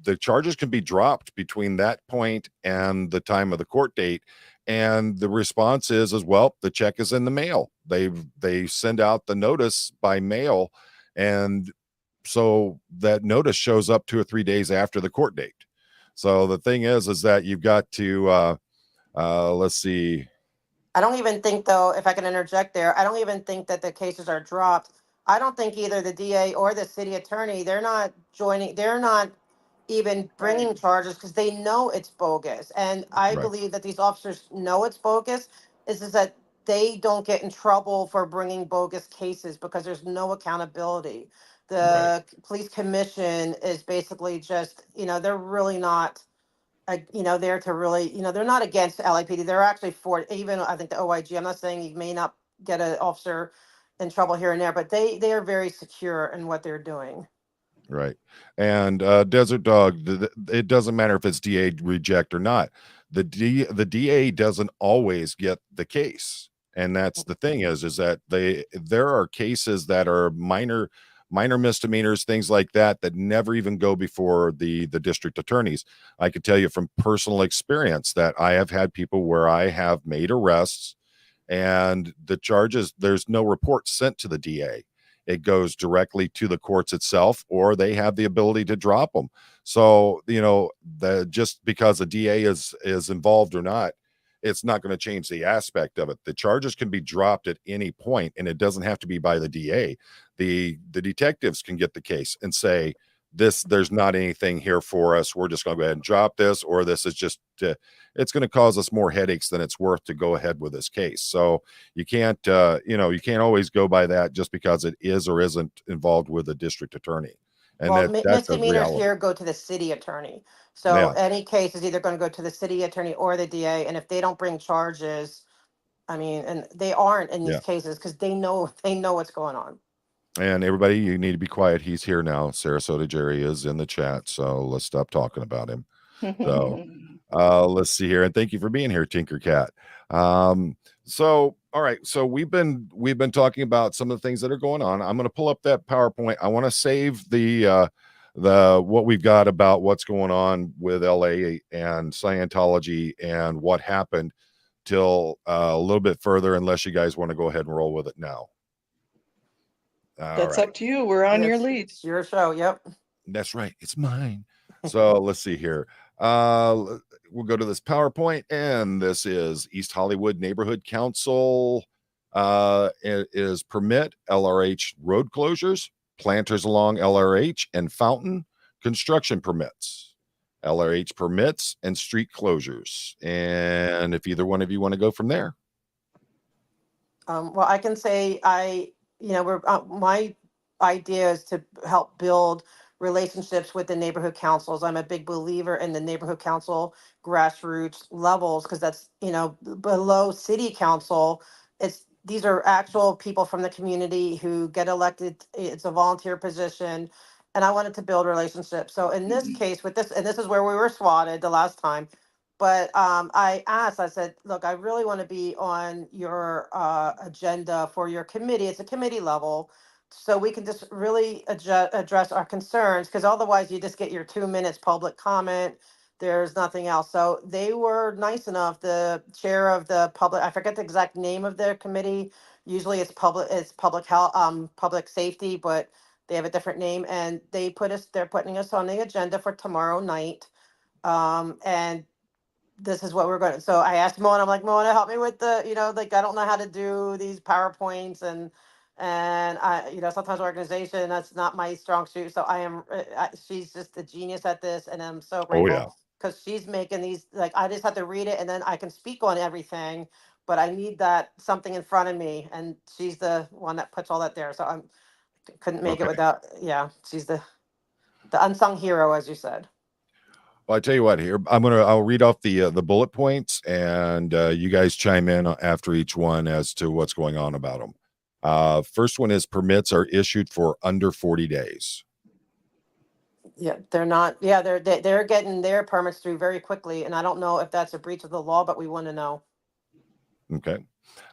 the charges can be dropped between that point and the time of the court date. And the response is, as well, the check is in the mail. They send out the notice by mail, and so that notice shows up 2 or 3 days after the court date. So the thing is that you've got to let's see. I don't even think, though, if I can interject there, I don't even think that the cases are dropped. I don't think either the DA or the city attorney, they're not even bringing Right. charges because they know it's bogus. And I Right, believe that these officers know it's bogus, is that they don't get in trouble for bringing bogus cases because there's no accountability. right, The police commission is basically just, they're really not there to really, they're not against LAPD. They're actually for it. Even I think the OIG. I'm not saying you may not get an officer in trouble here and there, but they are very secure in what they're doing. right. And Desert Dog, it doesn't matter if it's DA reject or not. The DA doesn't always get the case. And that's the thing is that there are cases that are minor misdemeanors, things like that never even go before the district attorneys. I could tell you from personal experience that I have had people where I have made arrests, and the charges, there's no report sent to the DA. It goes directly to the courts itself, or they have the ability to drop them. So, just because a DA is involved or not, it's not going to change the aspect of it. The charges can be dropped at any point, and it doesn't have to be by the DA. The detectives can get the case and say, there's not anything here for us. We're just going to go ahead and drop this, or this is just it's going to cause us more headaches than it's worth to go ahead with this case. So you can't you can't always go by that just because it is or isn't involved with a district attorney. And Well, that's a misdemeanors reality. here go to the city attorney. So Yeah, any case is either going to go to the city attorney or the DA. And if they don't bring charges, I mean, and they aren't in these yeah. cases because they know what's going on. And everybody, you need to be quiet. He's here now. Sarasota Jerry is in the chat, so let's stop talking about him. So let's see here, and thank you for being here, Tinker Cat. So all right, so we've been talking about some of the things that are going on. I'm going to pull up that PowerPoint. I want to save the what we've got about what's going on with LA and Scientology and what happened till a little bit further, unless you guys want to go ahead and roll with it now. All That's right. up to you. We're on your lead. It's your show. Yep. That's right. It's mine. So let's see here. We'll go to this PowerPoint, and this is East Hollywood Neighborhood Council. It is permit LRH road closures, planters along LRH and Fountain, construction permits, LRH permits, and street closures. And if either one of you want to go from there. Well, I can say my idea is to help build relationships with the neighborhood councils. I'm a big believer in the neighborhood council grassroots levels because that's, below city council. These are actual people from the community who get elected. It's a volunteer position. And I wanted to build relationships. So in this case with this, and this is where we were swatted the last time, But I asked, I said, look, I really want to be on your agenda for your committee. It's a committee level. So we can just really address our concerns, because otherwise you just get your 2 minutes public comment. There's nothing else. So they were nice enough. The chair of the public, I forget the exact name of their committee. Usually it's public health, public safety, but they have a different name. And they're putting us on the agenda for tomorrow night. And this is what we're going to, so I asked Mona, I'm like, Mona, help me with the, like, I don't know how to do these PowerPoints, and I, sometimes organization, that's not my strong suit. So she's just a genius at this. And I'm so Oh yeah. grateful because she's making these, like, I just have to read it and then I can speak on everything, but I need that something in front of me. And she's the one that puts all that there. So couldn't make it Okay. without, yeah, she's the unsung hero, as you said. Well, I tell you what, here I'll read off the bullet points, and you guys chime in after each one as to what's going on about them. First one is permits are issued for under 40 days. Yeah, they're not, yeah, they're getting their permits through very quickly, and I don't know if that's a breach of the law, but we want to know. Okay.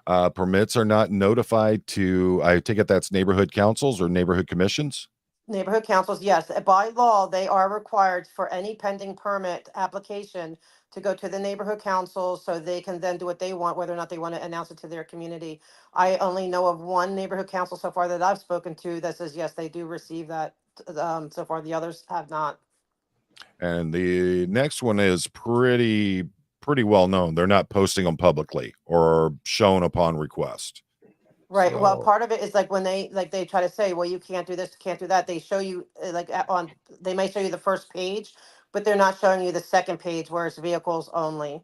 Permits are not notified to, I take it that's neighborhood councils or neighborhood commissions. Neighborhood councils, yes, by law, they are required for any pending permit application to go to the neighborhood council, so they can then do what they want, whether or not they want to announce it to their community. I only know of one neighborhood council so far that I've spoken to that says, yes, they do receive that. So far, the others have not. And the next one is pretty well known. They're not posting them publicly or shown upon request. Right. Well, So, part of it is like when they try to say, well, you can't do this, can't do that. They show you they may show you the first page, but they're not showing you the second page where it's vehicles only.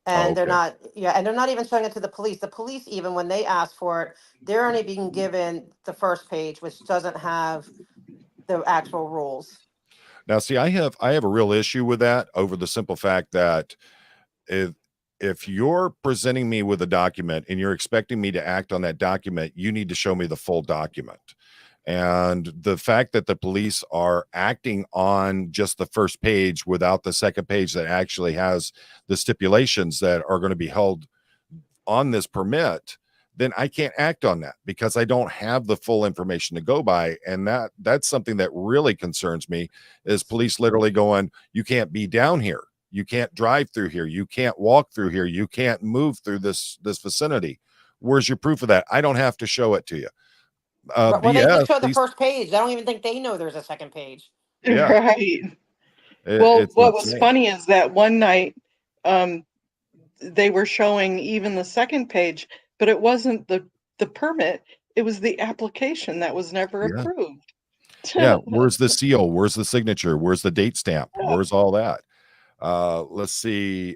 And they're okay. not, yeah, and they're not even showing it to the police. The police, even when they ask for it, they're only being given the first page, which doesn't have the actual rules. Now, see, I have a real issue with that over the simple fact that if you're presenting me with a document and you're expecting me to act on that document, you need to show me the full document. And the fact that the police are acting on just the first page without the second page that actually has the stipulations that are going to be held on this permit, then I can't act on that because I don't have the full information to go by. And that's something that really concerns me, is police literally going, you can't be down here. You can't drive through here. You can't walk through here. You can't move through this vicinity. Where's your proof of that? I don't have to show it to you. Well, they BS. just show the These, first page. I don't even think they know there's a second page. yeah, Right. Well, it's what was insane. funny is that one night, they were showing even the second page, but it wasn't the permit. It was the application that was never Yeah. approved. Yeah. Where's the seal? Where's the signature? Where's the date stamp? Where's all that? Let's see.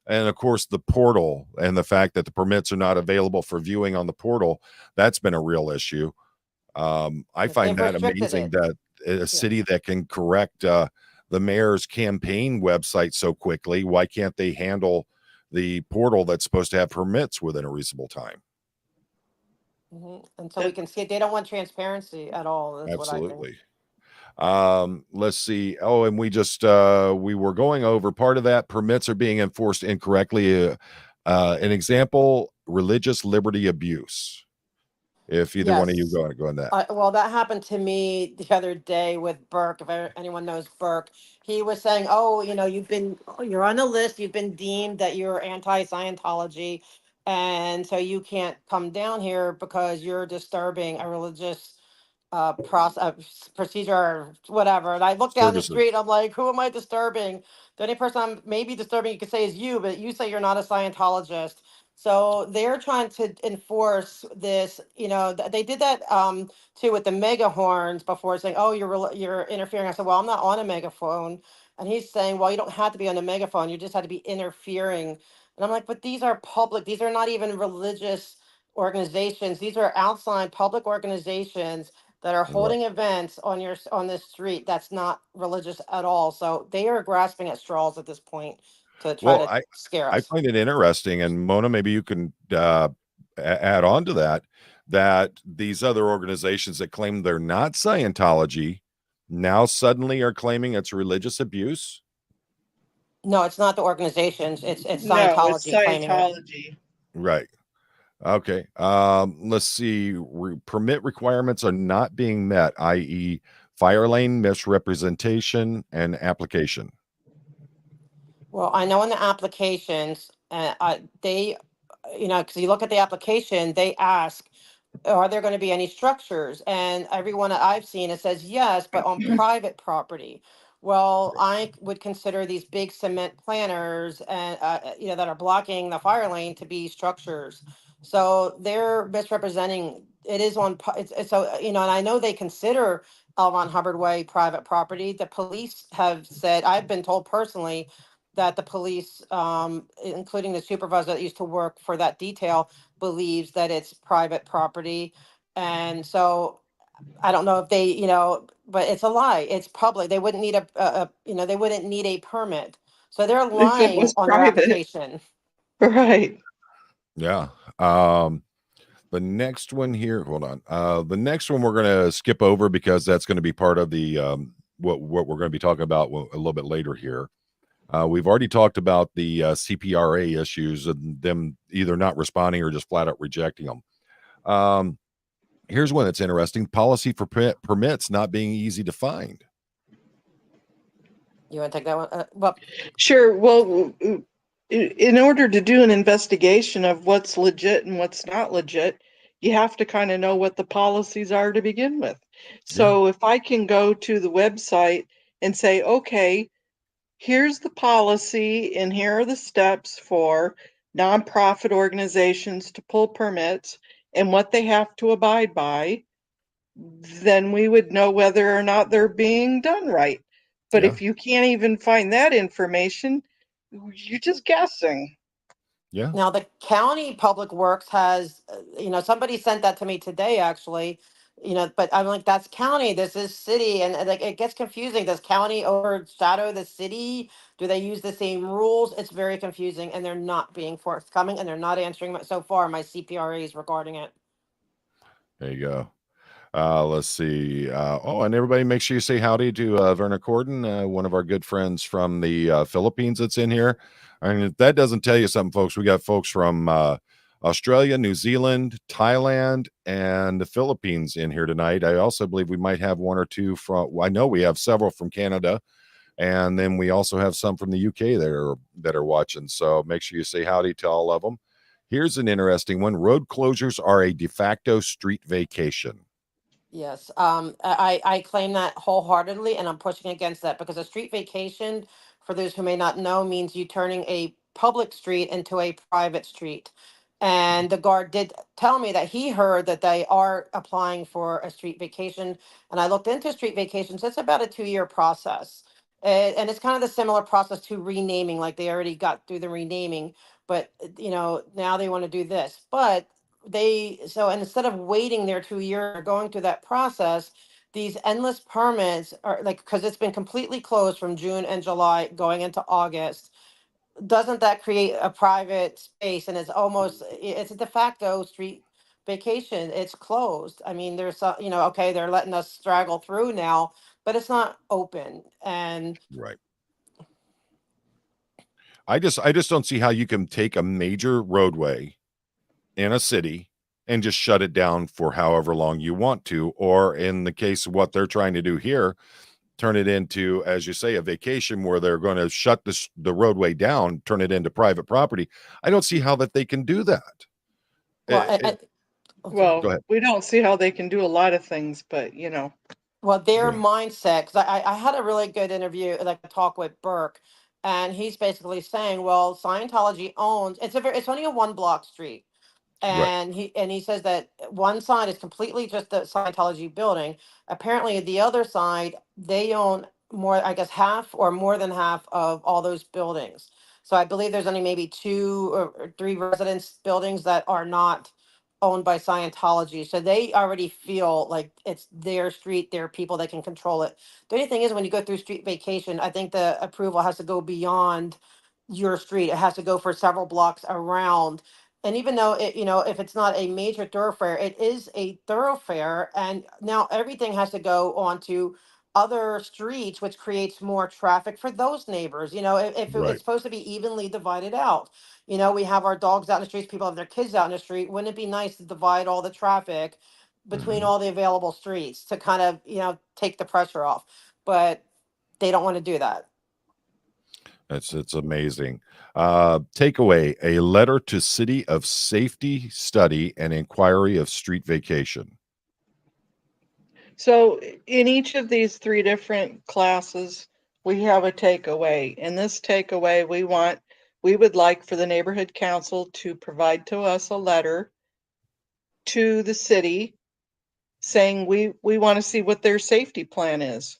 And of course, the portal and the fact that the permits are not available for viewing on the portal, that's been a real issue. I find They've that restricted amazing it. that a city that can correct the mayor's campaign website so quickly, why can't they handle the portal that's supposed to have permits within a reasonable time? And so we can see it. They don't want transparency at all. That's what I think. Absolutely. Let's see. Oh, and we were going over part of that. Permits are being enforced incorrectly. An example: religious liberty abuse. If either one of you Yes. go on that. Well, that happened to me the other day with Burke. If anyone knows Burke, he was saying, "Oh, you're on the list. You've been deemed that you're anti-Scientology, and so you can't come down here because you're disturbing a religious procedure or whatever." And I look down the Services. street, I'm like, who am I disturbing? The only person I'm maybe disturbing you could say is you, but you say you're not a Scientologist. So they're trying to enforce this. They did that too with the mega horns before, saying, "Oh, you're interfering." I said, "Well, I'm not on a megaphone," and he's saying, "Well, you don't have to be on a megaphone. You just had to be interfering." And I'm like, "But these are public. These are not even religious organizations. These are outside public organizations that are Right. holding events on this street that's not religious at all." So they are grasping at straws at this point to try Well, to scare I us. find it interesting, and Mona, maybe you can add on to that. That these other organizations that claim they're not Scientology now suddenly are claiming it's religious abuse. No, it's not the organizations. It's No, it's Scientology claiming it. Scientology. Right. Okay. Let's see. Permit requirements are not being met, i.e., fire lane misrepresentation and application. Well, I know in the applications, they, because you look at the application, they ask, are there going to be any structures? And everyone that I've seen, it says yes, but on private property. Well, I would consider these big cement planters and, that are blocking the fire lane to be structures. So they're misrepresenting, it is on, it's so, and I know they consider L. Ron Hubbard Way private property. The police have said, I've been told personally that the police, including the supervisor that used to work for that detail, believes that it's private property. And so I don't know if they, but it's a lie. It's public. They wouldn't need they wouldn't need a permit. So they're If it lying was on their private. application. Right. Yeah. The next one here, hold on. The next one we're going to skip over because that's going to be part of the what we're going to be talking about a little bit later here. We've already talked about the CPRA issues and them either not responding or just flat out rejecting them. Here's one that's interesting: policy for permits not being easy to find. You want to take that one? Well, Sure. Well, in order to do an investigation of what's legit and what's not legit, you have to kind of know what the policies are to begin with. So if I can go to the website and say, okay, here's the policy and here are the steps for nonprofit organizations to pull permits and what they have to abide by, then we would know whether or not they're being done right. But Yeah. if you can't even find that information, you're just guessing. Yeah. now the county public works has, somebody sent that to me today, actually. But I'm like, that's county. This is city, and like it gets confusing. Does county overshadow the city? Do they use the same rules? It's very confusing, and they're not being forthcoming, and they're not answering so far my CPRAs regarding it. There you go. Let's see. And everybody make sure you say howdy to Werner Corden, one of our good friends from the Philippines that's in here. I mean, if that doesn't tell you something, folks, we got folks from Australia, New Zealand, Thailand, and the Philippines in here tonight. I also believe we might have one or two from, well, I know we have several from Canada. And then we also have some from the UK that are watching. So make sure you say howdy to all of them. Here's an interesting one. Road closures are a de facto street vacation. Yes, I claim that wholeheartedly, and I'm pushing against that because a street vacation, for those who may not know, means you turning a public street into a private street. And the guard did tell me that he heard that they are applying for a street vacation. And I looked into street vacations. It's about a 2-year process. And it's kind of the similar process to renaming, like they already got through the renaming, but now they want to do this. But and instead of waiting their 2 years or going through that process, these endless permits are like, because it's been completely closed from June and July going into August. Doesn't that create a private space? And it's a de facto street vacation. It's closed. I mean, there's okay, they're letting us straggle through now, but it's not open. And Right. I just don't see how you can take a major roadway in a city and just shut it down for however long you want to, or in the case of what they're trying to do here, turn it into, as you say, a vacation where they're going to shut the roadway down, turn it into private property. I don't see how that they can do that. well, sorry. Go Well, ahead. we don't see how they can do a lot of things, but Well, their Yeah. mindset, because I had a really good interview, like a talk with Burke, and he's basically saying, well, Scientology owns, it's only a 1 block street. Right. And he says that one side is completely just the Scientology building. Apparently, the other side, they own more, I guess, half or more than half of all those buildings. So I believe there's only maybe 2 or 3 residence buildings that are not owned by Scientology. So they already feel like it's their street, their people, they can control it. The only thing is, when you go through street vacation, I think the approval has to go beyond your street. It has to go for several blocks around. And even though if it's not a major thoroughfare, it is a thoroughfare. And now everything has to go onto other streets, which creates more traffic for those neighbors. If Right. it's supposed to be evenly divided out, we have our dogs out in the streets, people have their kids out in the street. Wouldn't it be nice to divide all the traffic between Mhm. all the available streets to kind of, take the pressure off? But they don't want to do that. It's amazing. Takeaway: a letter to City of Safety Study and Inquiry of Street Vacation. So in each of these three different classes, we have a takeaway. In this takeaway, we would like for the neighborhood council to provide to us a letter to the city saying we want to see what their safety plan is.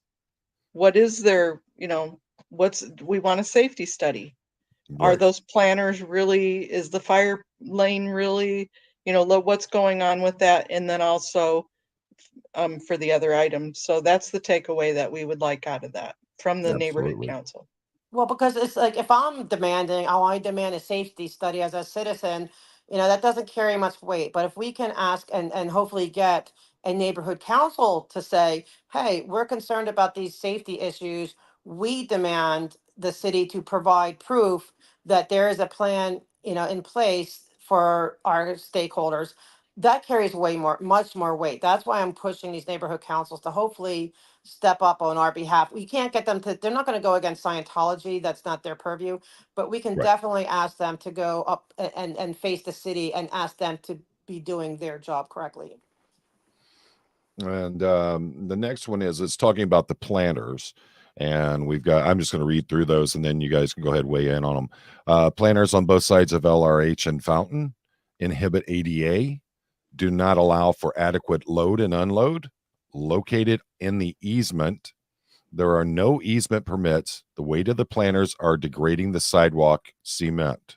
What is their, we want a safety study. Are Right. those planners really, is the fire lane really, what's going on with that? And then also for the other items. So that's the takeaway that we would like out of that from the neighborhood Absolutely. council. Well, because it's like if I'm demanding, oh, I demand a safety study as a citizen, that doesn't carry much weight. But if we can ask and hopefully get a neighborhood council to say, hey, we're concerned about these safety issues, we demand the city to provide proof that there is a plan, in place for our stakeholders. That carries much more weight. That's why I'm pushing these neighborhood councils to hopefully step up on our behalf. We can't get them to, they're not going to go against Scientology. That's not their purview, but we can Right. definitely ask them to go up and face the city and ask them to be doing their job correctly. And the next one is it's talking about the planners. And I'm just going to read through those and then you guys can go ahead and weigh in on them. Planners on both sides of LRH and Fountain inhibit ADA, do not allow for adequate load and unload, located in the easement. There are no easement permits. The weight of the planners are degrading the sidewalk cement.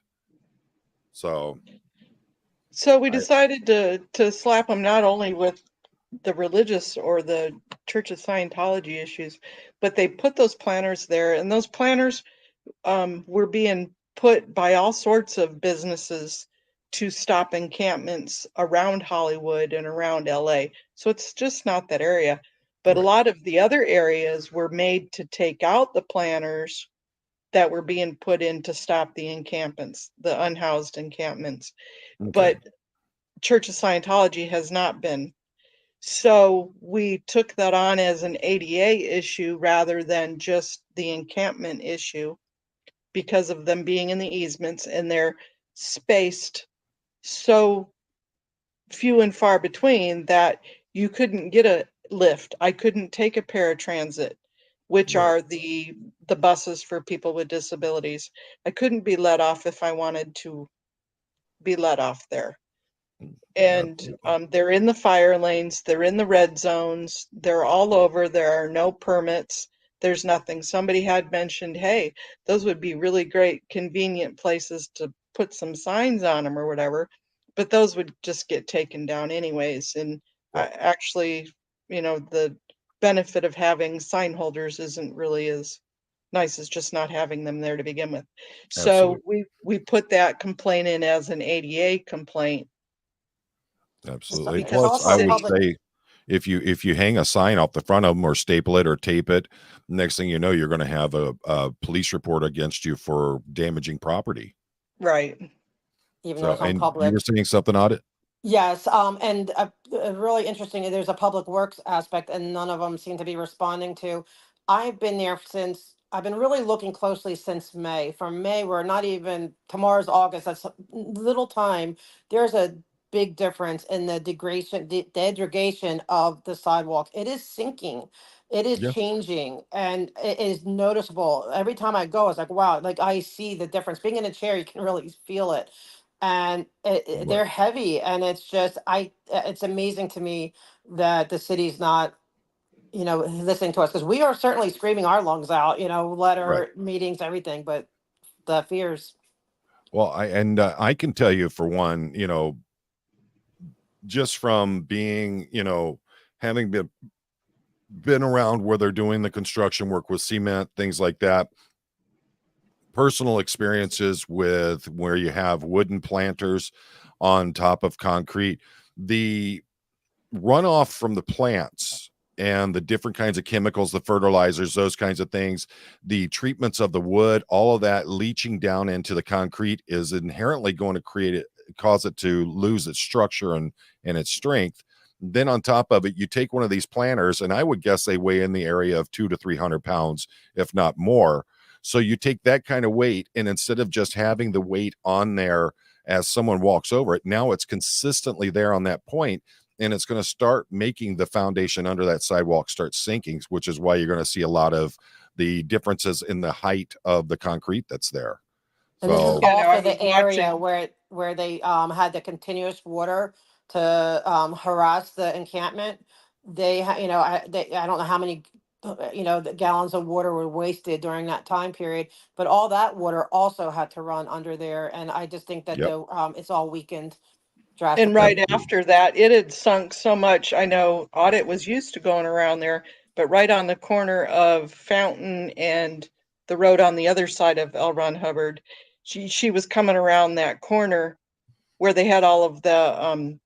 So We decided to slap them not only with the religious or the Church of Scientology issues, but they put those planners there, and those planners were being put by all sorts of businesses to stop encampments around Hollywood and around LA. So it's just not that area. But a right. lot of the other areas were made to take out the planners that were being put in to stop the encampments, the unhoused encampments. Okay. But Church of Scientology has not been. So we took that on as an ADA issue rather than just the encampment issue because of them being in the easements and they're spaced so few and far between that you couldn't get a lift. I couldn't take a paratransit, which Right. are the buses for people with disabilities. I couldn't be let off if I wanted to be let off there. And Absolutely. they're in the fire lanes, they're in the red zones, they're all over. There are no permits. There's nothing. Somebody had mentioned, hey, those would be really great, convenient places to put some signs on them or whatever, but those would just get taken down anyways. And Right. actually, the benefit of having sign holders isn't really as nice as just not having them there to begin with. So Absolutely. we put that complaint in as an ADA complaint Absolutely. It's because the Plus, I also would city, public. say if you hang a sign off the front of them or staple it or tape it, next thing you know, you're going to have a police report against you for damaging property. right. Even though So, it's on and you were public. saying something on it? Yes, and really interesting. There's a public works aspect, and none of them seem to be responding to. I've been there since. I've been really looking closely since May. From May, we're not even tomorrow's August. That's little time. There's a big difference in the degradation of the sidewalk. It is sinking. It is Yeah. changing, and it is noticeable. Every time I go, it's like wow. Like I see the difference. Being in a chair, you can really feel it, and Right. they're heavy, and it's just it's amazing to me that the city's not listening to us, because we are certainly screaming our lungs out, Right. letter meetings, everything, but the fears. Well, I can tell you for one, just from being, having been around where they're doing the construction work with cement, things like that, personal experiences with where you have wooden planters on top of concrete, the runoff from the plants and the different kinds of chemicals, the fertilizers, those kinds of things, the treatments of the wood, all of that leaching down into the concrete is inherently going to cause it to lose its structure and its strength. Then on top of it, you take one of these planters, and I would guess they weigh in the area of 200 to 300 pounds, if not more. So you take that kind of weight, and instead of just having the weight on there as someone walks over it, now it's consistently there on that point, and it's going to start making the foundation under that sidewalk start sinking, which is why you're going to see a lot of the differences in the height of the concrete that's there. And this is So, Yeah, no, I also was the area watching. where they had the continuous water to harass the encampment. I don't know how many the gallons of water were wasted during that time period, but all that water also had to run under there, and I just think that yep. it's all weakened And drastically. right after that, it had sunk so much. I know Audit was used to going around there, but right on the corner of Fountain and the road on the other side of L. Ron Hubbard, she was coming around that corner where they had all of the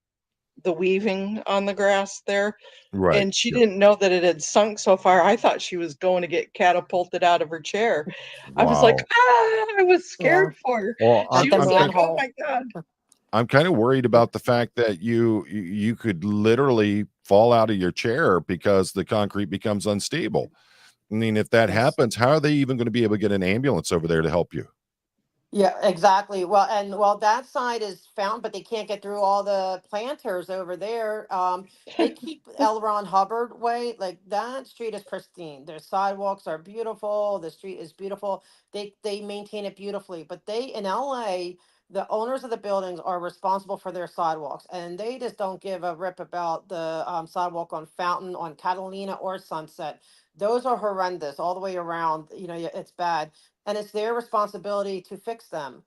weaving on the grass there, Right. and she Yep. didn't know that it had sunk so far. I thought she was going to get catapulted out of her chair. I was like, Wow. I was Yeah, scared for her. Well, like She the was like, oh manhole. my God. I'm kind of worried about the fact that you could literally fall out of your chair because the concrete becomes unstable. I mean, if that Yes. happens, how are they even going to be able to get an ambulance over there to help you? Yeah, exactly. That side is found, but they can't get through all the planters over there. They keep L. Ron Hubbard way, like that street is pristine. Their sidewalks are beautiful. The street is beautiful. They maintain it beautifully. But they in LA, the owners of the buildings are responsible for their sidewalks, and they just don't give a rip about the sidewalk on Fountain, on Catalina, or Sunset. Those are horrendous all the way around. It's bad, and it's their responsibility to fix them.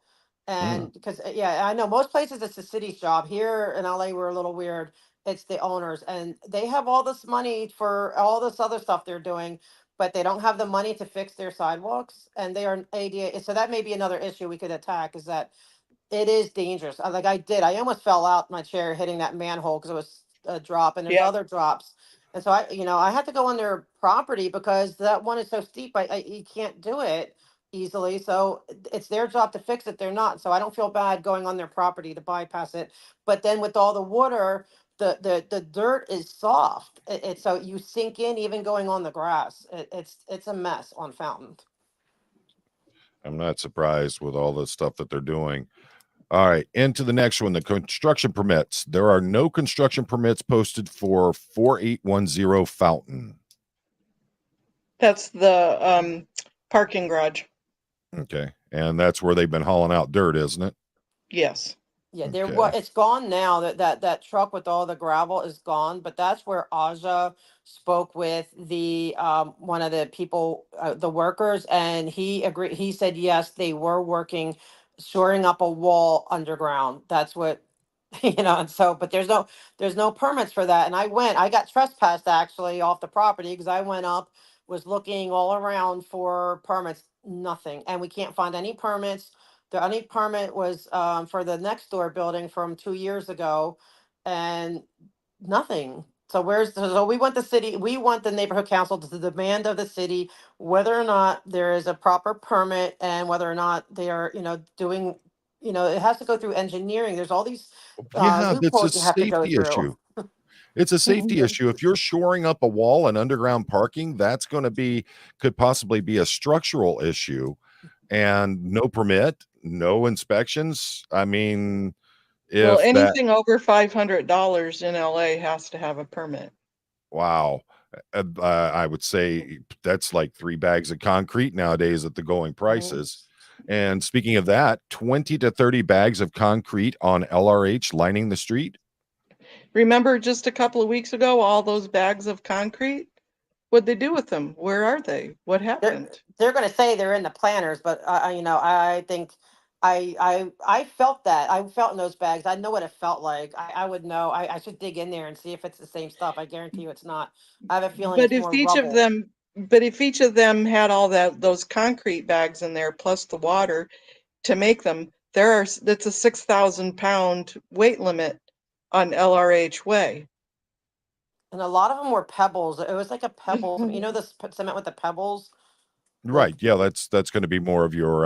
Hmm. And because yeah, I know most places it's the city's job. Here in LA, we're a little weird. It's the owners, and they have all this money for all this other stuff they're doing, but they don't have the money to fix their sidewalks, and they are ADA. So that may be another issue we could attack, is that it is dangerous. I almost fell out my chair hitting that manhole because it was a drop, and there's Yeah. other drops. And so I had to go on their property because that one is so steep. You can't do it easily. So it's their job to fix it. They're not. So I don't feel bad going on their property to bypass it. But then with all the water, the dirt is soft. It's so you sink in even going on the grass. It's a mess on Fountain. I'm not surprised with all the stuff that they're doing. All right, into the next one, the construction permits. There are no construction permits posted for 4810 Fountain. That's the parking garage. Okay, and that's where they've been hauling out dirt, isn't it? Yes. Yeah, Okay. it's gone now. That truck with all the gravel is gone, but that's where Aja spoke with the one of the people, the workers, and he agreed. He said yes, they were working, shoring up a wall underground. That's what and so, but there's no permits for that. And I got trespassed actually off the property because I went up, was looking all around for permits, nothing, and we can't find any permits. The only permit was for the next door building from 2 years ago, and nothing. So we want the neighborhood council to demand of the city whether or not there is a proper permit, and whether or not they are, doing, it has to go through engineering. There's all these Yeah, that's a loopholes you have to go safety through. issue. It's a safety issue. If you're shoring up a wall and underground parking, that's going to could possibly be a structural issue, and no permit, no inspections. I mean, Well, if that, anything over $500 in LA has to have a permit. wow, I would say that's like 3 bags of concrete nowadays at the going prices. And speaking of that, 20 to 30 bags of concrete on LRH lining the street. Remember just a couple of weeks ago, all those bags of concrete? What'd they do with them? Where are they? What they're happened? they're going to say they're in the planners, but I think I felt that. I felt in those bags. I know what it felt like. I would know. I should dig in there and see if it's the same stuff. I guarantee you it's not. I have a feeling But it's if more each of rubble. them, but if each of them had all those concrete bags in there plus the water to make them, that's a 6,000 pound weight limit on LRH way. And a lot of them were pebbles. It was like a pebble. You know, this cement with the pebbles. Like, Right. Yeah, that's going to be more of your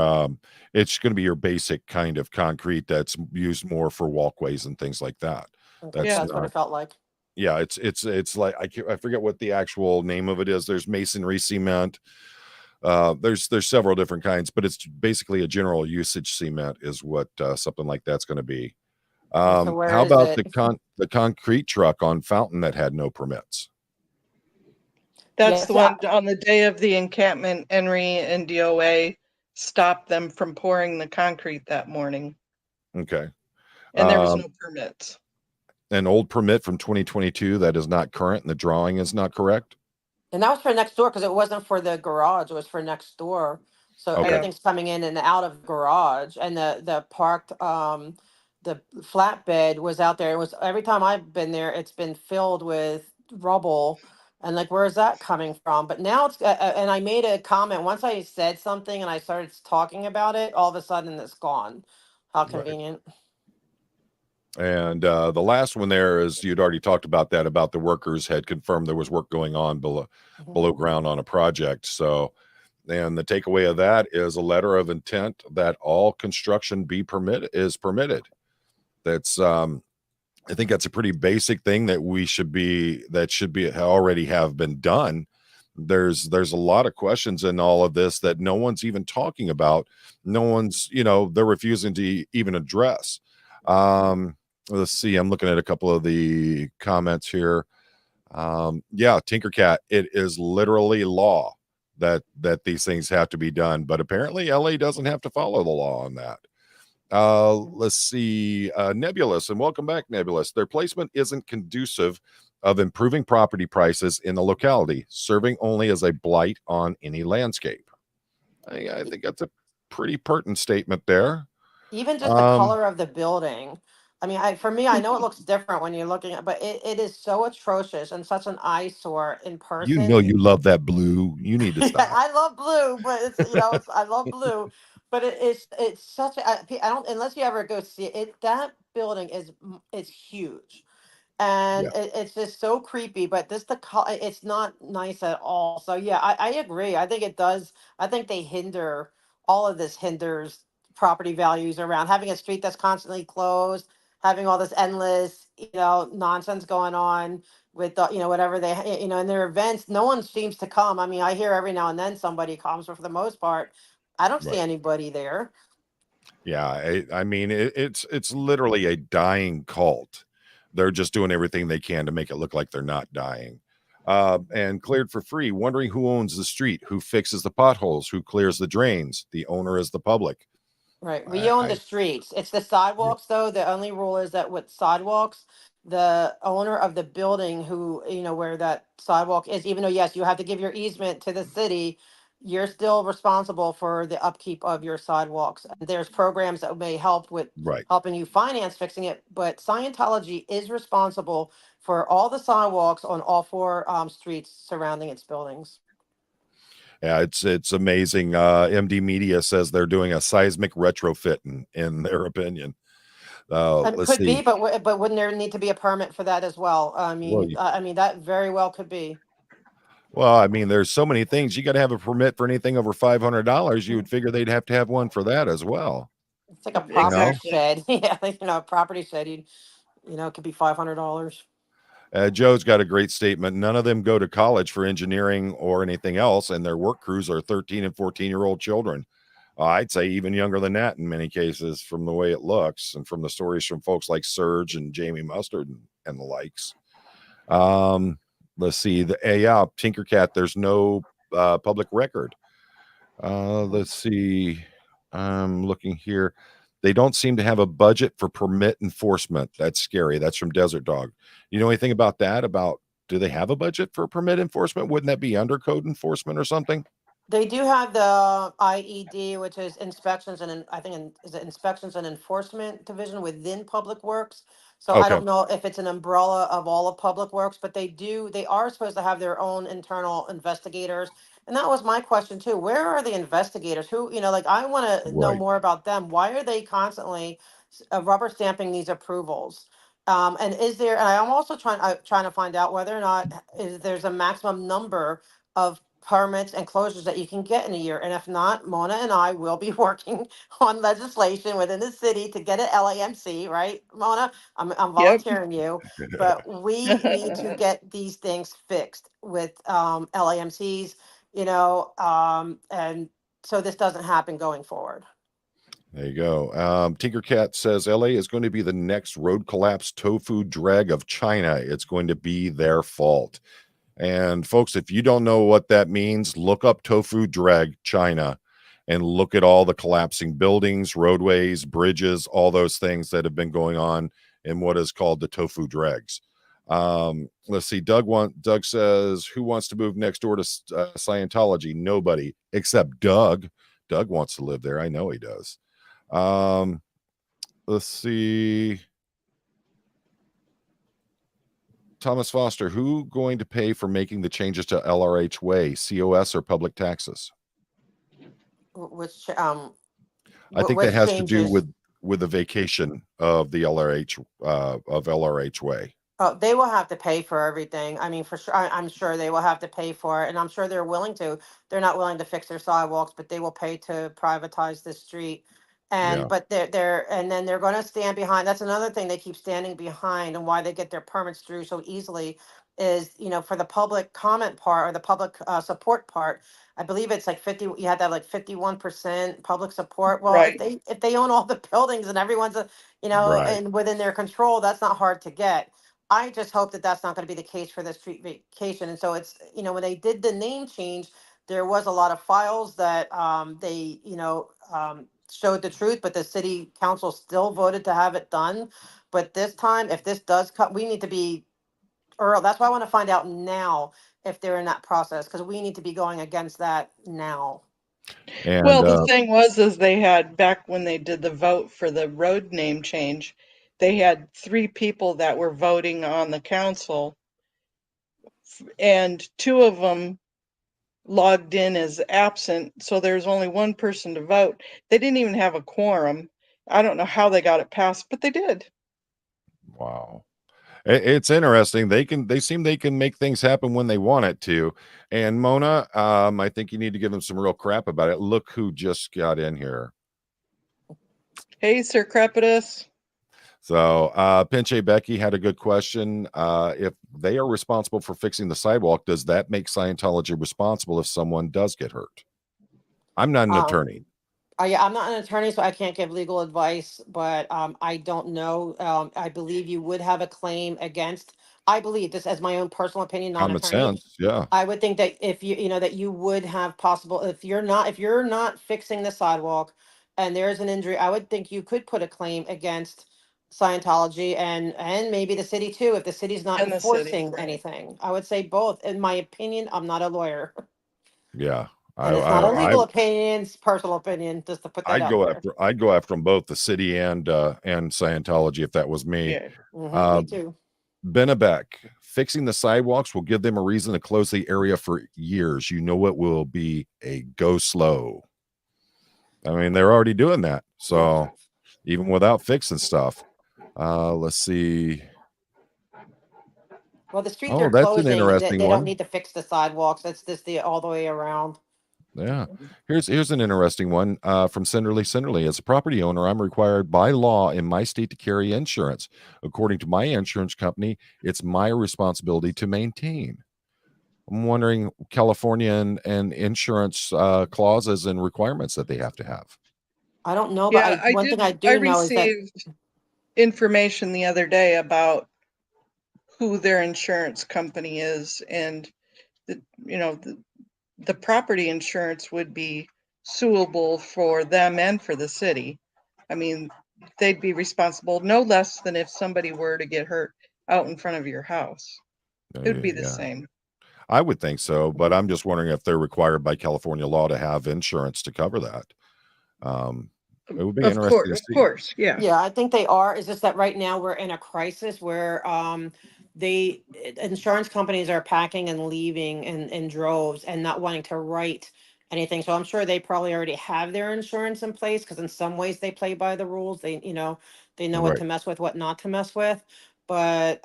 it's going to be your basic kind of concrete that's used more for walkways and things like that. okay, That's Yeah. that's what not it felt like. yeah, it's like I forget what the actual name of it is. There's masonry cement. There's several different kinds, but it's basically a general usage cement is what something like that's going to be. And so where How is about it? the concrete truck on Fountain that had no permits? That's Yes, the yeah. one on the day of the encampment, Henry and DOA stopped them from pouring the concrete that morning, Okay. and there was Um, no permits. an old permit from 2022 that is not current and the drawing is not correct. And that was for next door because it wasn't for the garage. It was for next door. So Okay. Yeah. everything's coming in and out of the garage, and the parked the flatbed was out there. It was every time I've been there, it's been filled with rubble, and like where is that coming from? But now it's and I made a comment once I said something and I started talking about it. All of a sudden, it's gone. How Right. convenient. And the last one there is you'd already talked about that about the workers had confirmed there was work going on Mhm. below ground on a project. So, and the takeaway of that is a letter of intent that all construction be permitted. That's I think that's a pretty basic thing that should be already have been done. There's a lot of questions in all of this that no one's even talking about. No one's, they're refusing to even address. Um, let's see, I'm looking at a couple of the comments here. Yeah, Tinkercat, it is literally law that these things have to be done, but apparently LA doesn't have to follow the law on that. Let's see. Nebulous, and welcome back, Nebulous. Their placement isn't conducive of improving property prices in the locality, serving only as a blight on any landscape. I think that's a pretty pertinent statement there. Even just the Um, color of the building. I mean, for me, I know it looks different when you're looking at, but it is so atrocious and such an eyesore in you know person. you love that blue. You need to Yeah, stop. I love blue, but it's I love blue, but it's such a I don't unless you ever go see it. That building is huge, Yeah, and it's just so creepy. But this it's not nice at all. So yeah, I agree. I think it does. I think they hinder all of this hinders property values around having a street that's constantly closed, having all this endless nonsense going on with whatever in their events. No one seems to come. I mean, I hear every now and then somebody comes, but for the most part, I don't see right. anybody there. Yeah, I mean it's literally a dying cult. They're just doing everything they can to make it look like they're not dying. And cleared for free, wondering who owns the street, who fixes the potholes, who clears the drains. The owner is the public. Right. We own the I streets. It's the yeah, sidewalks, though. The only rule is that with sidewalks, the owner of the building who, where that sidewalk is, even though, yes, you have to give your easement to the city, you're still responsible for the upkeep of your sidewalks. And there's programs that may help with right. helping you finance fixing it, but Scientology is responsible for all the sidewalks on all four streets surrounding its buildings. Yeah, it's amazing. MD Media says they're doing a seismic retrofit in their opinion. It Let's could be, see. but wouldn't there need to be a permit for that as well? Well, I mean that very well could be. I mean, there's so many things. You got to have a permit for anything over $500. You Mm. would figure they'd have to have one for that as well. It's like a property No. Exactly. shed. Yeah, like, a property shed. It could be $500. Joe's got a great statement. None of them go to college for engineering or anything else, and their work crews are 13 and 14-year-old children. I'd say even younger than that in many cases, from the way it looks and from the stories from folks like Serge and Jamie Mustard and the likes. Um, let's see. Yeah, Tinkercat, there's no public record. Let's see. I'm looking here. They don't seem to have a budget for permit enforcement. That's scary. That's from Desert Dog. You know anything about that? About do they have a budget for permit enforcement? Wouldn't that be under code enforcement or something? They do have the IED, which is inspections I think is it inspections and enforcement division within Public Works. So I Okay. don't know if it's an umbrella of all of Public Works, but they are supposed to have their own internal investigators. And that was my question too. Where are the investigators? Who, like I want to know Right. more about them. Why are they constantly rubber stamping these approvals? And is there, and I'm also trying to find out whether or not there's a maximum number of permits and closures that you can get in a year. And if not, Mona and I will be working on legislation within the city to get an LAMC, right, Mona? I'm Yep. volunteering you, but we need to get these things fixed with LAMCs, and so this doesn't happen going forward. There you go. Tinkercat says LA is going to be the next road collapse tofu drag of China. It's going to be their fault. And folks, if you don't know what that means, look up tofu drag China and look at all the collapsing buildings, roadways, bridges, all those things that have been going on in what is called the tofu drags. Let's see. Doug says, who wants to move next door to Scientology? Nobody except Doug. Doug wants to live there. I know he does. Let's see. Thomas Foster, who going to pay for making the changes to LRH Way, COS or public taxes? Which I think that has to do changes? with the vacation of the LRH Way. Oh, they will have to pay for everything. I mean, for sure, I'm sure they will have to pay for it, and I'm sure they're willing to. They're not willing to fix their sidewalks, but they will pay to privatize the street. Yeah. But and then they're going to stand behind. That's another thing they keep standing behind, and why they get their permits through so easily is, for the public comment part or the public support part. I believe it's like 50. You had to have like 51% public support. Well, Right. if they own all the buildings and everyone's Right. and within their control, that's not hard to get. I just hope that that's not going to be the case for the street vacation. And so it's, when they did the name change, there was a lot of files that they, showed the truth, but the city council still voted to have it done. But this time, if this does cut, we need to be early. That's why I want to find out now if they're in that process, because we need to be going against that now. And well, the thing is they had, back when they did the vote for the road name change, they had 3 people that were voting on the council, and 2 of them logged in as absent, so there's only 1 person to vote. They didn't even have a quorum. I don't know how they got it passed, but they did. wow. It's interesting. They seem they can make things happen when they want it to. And Mona, I think you need to give them some real crap about it. Look who just got in here. Hey, Sir Crepitus. So Pinche Becky had a good question. If they are responsible for fixing the sidewalk, does that make Scientology responsible if someone does get hurt? I'm not an attorney. Yeah, I'm not an attorney, so I can't give legal advice, but I don't know. I believe you would have a claim against, I believe this as my own personal opinion, not an Common attorney. sense, yeah. I would think that if that you would have possible, if you're not fixing the sidewalk and there's an injury, I would think you could put a claim against Scientology and maybe the city too, if the city's not And the city, enforcing right. anything. I would say both. In my opinion, I'm not a lawyer. Yeah. And it's not a legal opinion, it's personal opinion, just to put that out there. I'd go after them both, the city and Scientology, if that was me. Yeah. Me too. Bennebeck, fixing the sidewalks will give them a reason to close the area for years. You know, it will be a go slow. I mean, they're already doing that. So even without fixing stuff, let's see. Well, the streets Oh, are that's an closing. interesting They one. don't need to fix the sidewalks. That's just the all the way around. Yeah. Here's an interesting one from Cinderly. Cinderly, as a property owner, I'm required by law in my state to carry insurance. According to my insurance company, it's my responsibility to maintain. I'm wondering California and insurance clauses and requirements that they have to have. I don't know, Yeah, but one thing I do know is that received information the other day about who their insurance company is, and the property insurance would be suable for them and for the city. I mean, they'd be responsible no less than if somebody were to get hurt out in front of your house. It would be the same. I would think so, but I'm just wondering if they're required by California law to have insurance to cover that. It would be interesting to see. Of course, yeah. Yeah, I think they are. It's just that right now we're in a crisis where insurance companies are packing and leaving in droves and not wanting to write anything. So I'm sure they probably already have their insurance in place, because in some ways they play by the rules. They know what Right. to mess with, what not to mess with. but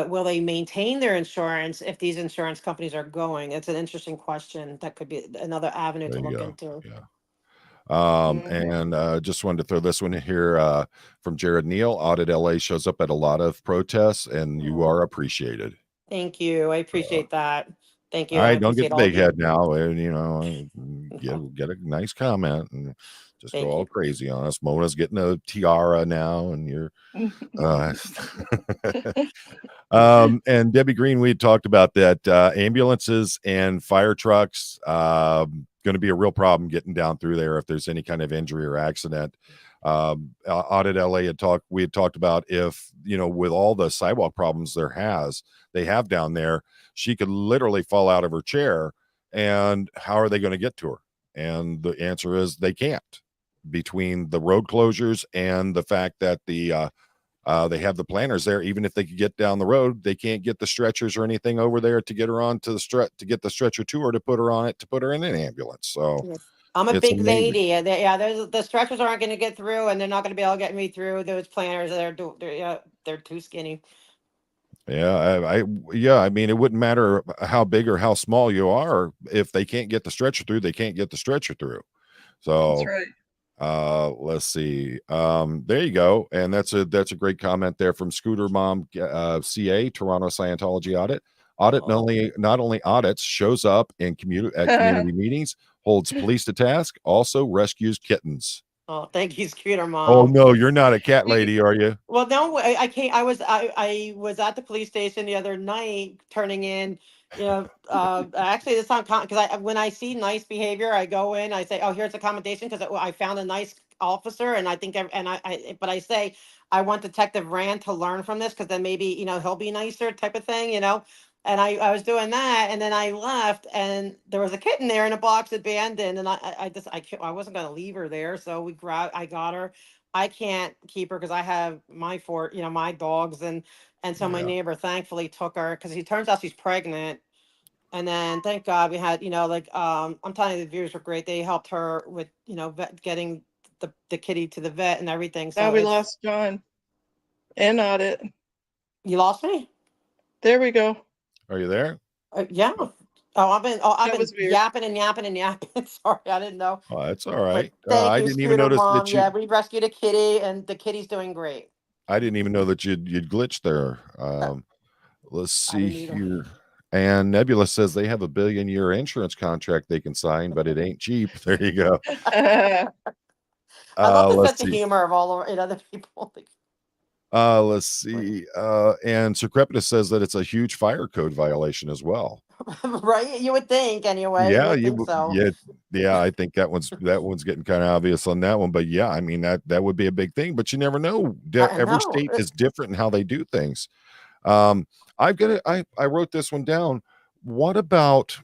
will they maintain their insurance if these insurance companies are going? It's an interesting question. That could be another avenue There to you look go. into. Yeah. Mhm. And just wanted to throw this one here from Jared Neal. Audit LA shows up at a lot of protests, and you Oh, are appreciated. thank you. I Uh, appreciate that. Thank all you. I right, don't get appreciate the all of big you. head now, and No, get a nice comment and just go thank all you. crazy on us. Mona's getting a tiara now, and you're uh, and Debbie Green, we had talked about that ambulances and fire trucks going to be a real problem getting down through there if there's any kind of injury or accident. Audit LA we had talked about if, with all the sidewalk problems they have down there, she could literally fall out of her chair. And how are they going to get to her? And the answer is they can't, between the road closures and the fact that they have the planners there. Even if they could get down the road, they can't get the stretchers or anything over there to get her on to to get the stretcher to her, to put her on it, to put her in an ambulance. So Yes. I'm a it's big amazing. lady. Yeah, the stretchers aren't going to get through, and they're not going to be able to get me through those planners. They're too skinny. Yeah, yeah. I mean, it wouldn't matter how big or how small you are. If they can't get the stretcher through, they can't get the stretcher through. That's So right. let's see. There you go. And that's a great comment there from Scooter Mom, CA, Toronto Scientology Audit Oh, not only audits, shows up in at community meetings, holds police to task, also rescues kittens. oh, thank you, Scooter Oh Mom. no, you're not a cat lady, are you? Well, no, I can't. I was at the police station the other night, turning in. Actually, this time because when I see nice behavior, I go in. I say, "Oh, here's a commendation," because I found a nice officer, and I think, but I say, I want Detective Rand to learn from this, because then maybe he'll be nicer, type of thing. And I was doing that, and then I left, and there was a kitten there in a box, abandoned, and I wasn't gonna leave her there, so I got her. I can't keep her because I have my dogs, and so my Yeah. neighbor thankfully took her, because he turns out she's pregnant. And then thank God we had, I'm telling you, the viewers were great. They helped her with, getting the kitty to the vet and everything. Now So we it's lost John and Audit. You lost me? There we go. Are you there? Yeah. I've That been was weird. yapping and yapping and yapping. Sorry, I didn't know. Oh, that's all But right. thank I you, didn't even Scooter notice Mom. that you. Yeah, we rescued a kitty, and the kitty's doing great. I didn't even know that you'd glitched there. Uh, Let's I see didn't either. here. And Nebula says they have a billion-year insurance contract they can sign, but it ain't cheap. There you go. I love the Let's sense of see. humor of all other people. Let's see. And Sir Crepitus says that it's a huge fire code violation as well. Right? You would think, anyway. You Yeah, would think so. yeah. I think that one's getting kind of obvious on that one. But yeah, I mean that would be a big thing. But you never know. I Every know. state is different in how they do things. Um, I wrote this one down. What about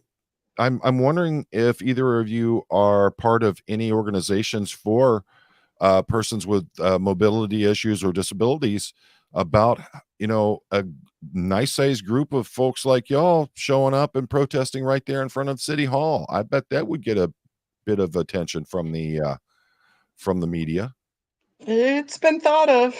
I'm wondering if either of you are part of any organizations for persons with mobility issues or disabilities, about a nice sized group of folks like y'all showing up and protesting right there in front of City Hall. I bet that would get a bit of attention from the media. It's been thought of.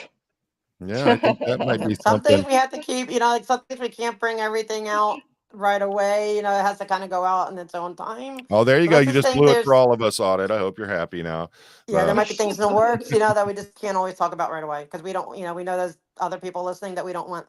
Yeah, I think that might be Some things something. we have to keep, like some things we can't bring everything out right away. It has to kind of go out in its own time. Oh, there you So go. let's You just just think blew it for there's, all of us, Audit. I hope you're happy now. there So might be things in the works, that we just can't always talk about right away, because we don't, we know there's other people listening that we don't want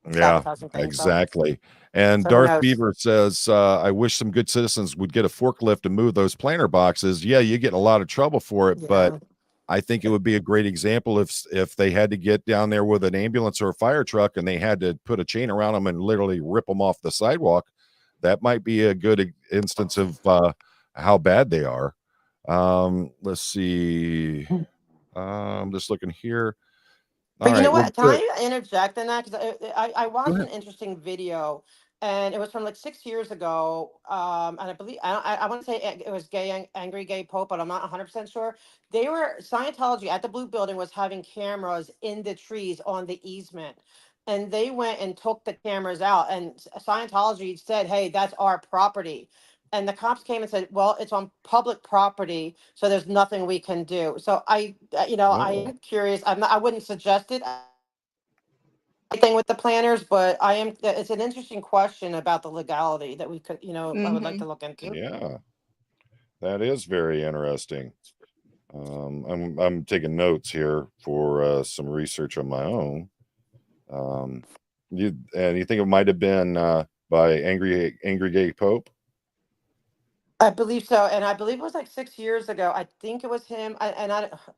yeah, sabotaging things. exactly. And So who Darth knows? Beaver says, I wish some good citizens would get a forklift and move those planter boxes. Yeah, you get in a lot of trouble for it, but Yeah. I think it would be a great example if they had to get down there with an ambulance or a fire truck and they had to put a chain around them and literally rip them off the sidewalk. That might be a good instance of how bad they are. Let's see. I'm just looking here. All But you right. know Well, what? Can good. I interject in that? Because I Go watched ahead. an interesting video, and it was from like 6 years ago. And I believe I want to say it was angry gay Pope, but I'm not 100% sure. Scientology at the Blue Building was having cameras in the trees on the easement, and they went and took the cameras out. And Scientology said, "Hey, that's our property." And the cops came and said, "Well, it's on public property, so there's nothing we can do." So I Oh, am curious. I wouldn't suggest it. thing with the planners, but it's an interesting question about the legality that we could, I would like Mm-hmm. to look into. Yeah, that is very interesting. I'm taking notes here for some research on my own. You think it might have been by Angry Gay Pope? I believe so, and I believe it was like 6 years ago. I think it was him.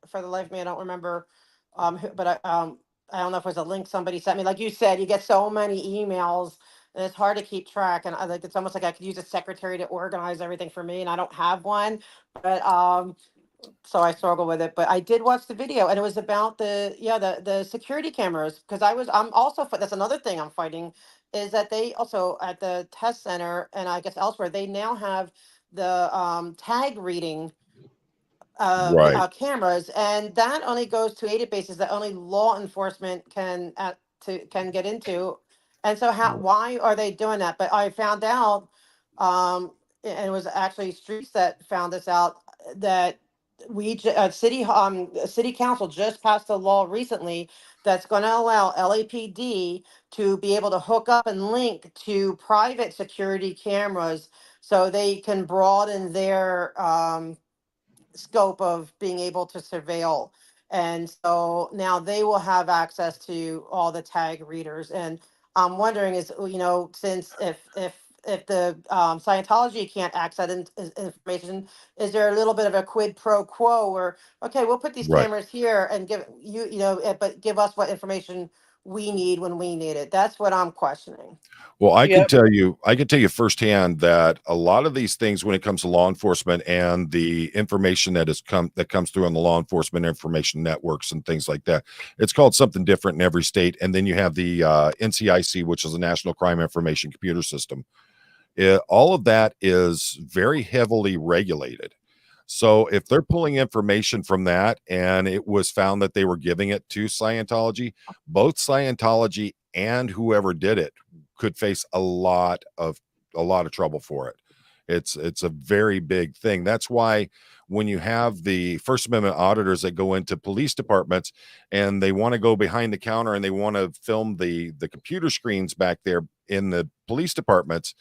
For the life of me, I don't remember. But I don't know if it was a link somebody sent me. Like you said, you get so many emails, and it's hard to keep track. And it's almost like I could use a secretary to organize everything for me, and I don't have one. But so I struggle with it. But I did watch the video, and it was about the security cameras, because I'm also that's another thing I'm fighting, is that they also at the test center, and I guess elsewhere, they now have the tag reading Right. cameras, and that only goes to a databases that only law enforcement can get into. And so why are they doing that? But I found out, and it was actually Streets that found this out, that city council just passed a law recently that's going to allow LAPD to be able to hook up and link to private security cameras, so they can broaden their scope of being able to surveil. And so now they will have access to all the tag readers. And I'm wondering is, since if the Scientology can't access information, is there a little bit of a quid pro quo where, okay, we'll put these Right. cameras here and give but give us what information we need when we need it? That's what I'm questioning. Well, Yep. I can tell you firsthand that a lot of these things, when it comes to law enforcement and the information that comes through on the law enforcement information networks and things like that, it's called something different in every state. And then you have the NCIC, which is the National Crime Information Computer System. All of that is very heavily regulated. So if they're pulling information from that and it was found that they were giving it to Scientology, both Scientology and whoever did it could face a lot of trouble for it. It's a very big thing. That's why when you have the First Amendment auditors that go into police departments and they want to go behind the counter and they want to film the computer screens back there in the police departments,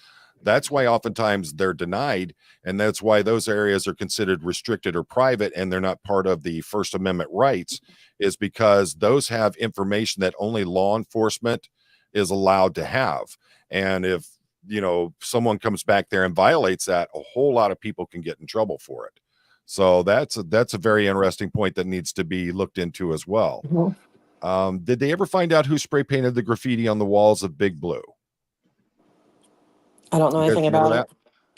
that's why oftentimes they're denied, and that's why those areas are considered restricted or private and they're not part of the First Amendment rights, is because those have information that only law enforcement is allowed to have. And if someone comes back there and violates that, a whole lot of people can get in trouble for it. So that's a very interesting point that needs to be looked into as well. Mhm. Did they ever find out who spray painted the graffiti on the walls of Big Blue? I don't know You guys anything remember about that?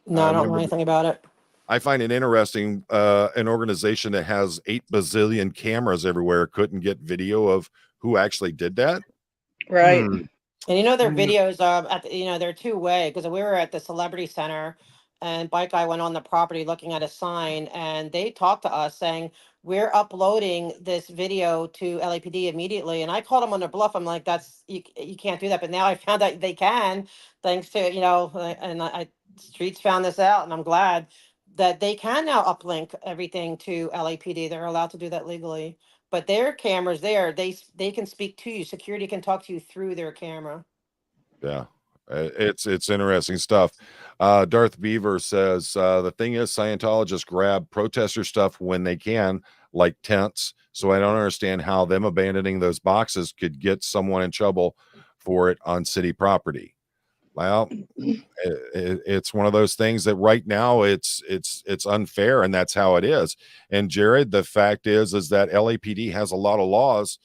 it. No, I I don't know remember. anything about it. I find it interesting. An organization that has 8 bazillion cameras everywhere couldn't get video of who actually did that. Right. Hmm. And their Hmm. videos they're two-way, because we were at the Celebrity Center, and Bike Guy went on the property looking at a sign, and they talked to us saying, we're uploading this video to LAPD immediately. And I called them on their bluff. I'm like, that's you can't do that. But now I found out they can, thanks to, and Streets found this out, and I'm glad that they can now uplink everything to LAPD. They're allowed to do that legally. But their cameras there, they can speak to you. Security can talk to you through their camera. Yeah, it's interesting stuff. Darth Beaver says the thing is, Scientologists grab protester stuff when they can, like tents. So I don't understand how them abandoning those boxes could get someone in trouble for it on city property. Well, it's one of those things that right now it's unfair, and that's how it is. And Jared, the fact is that LAPD has a lot of laws.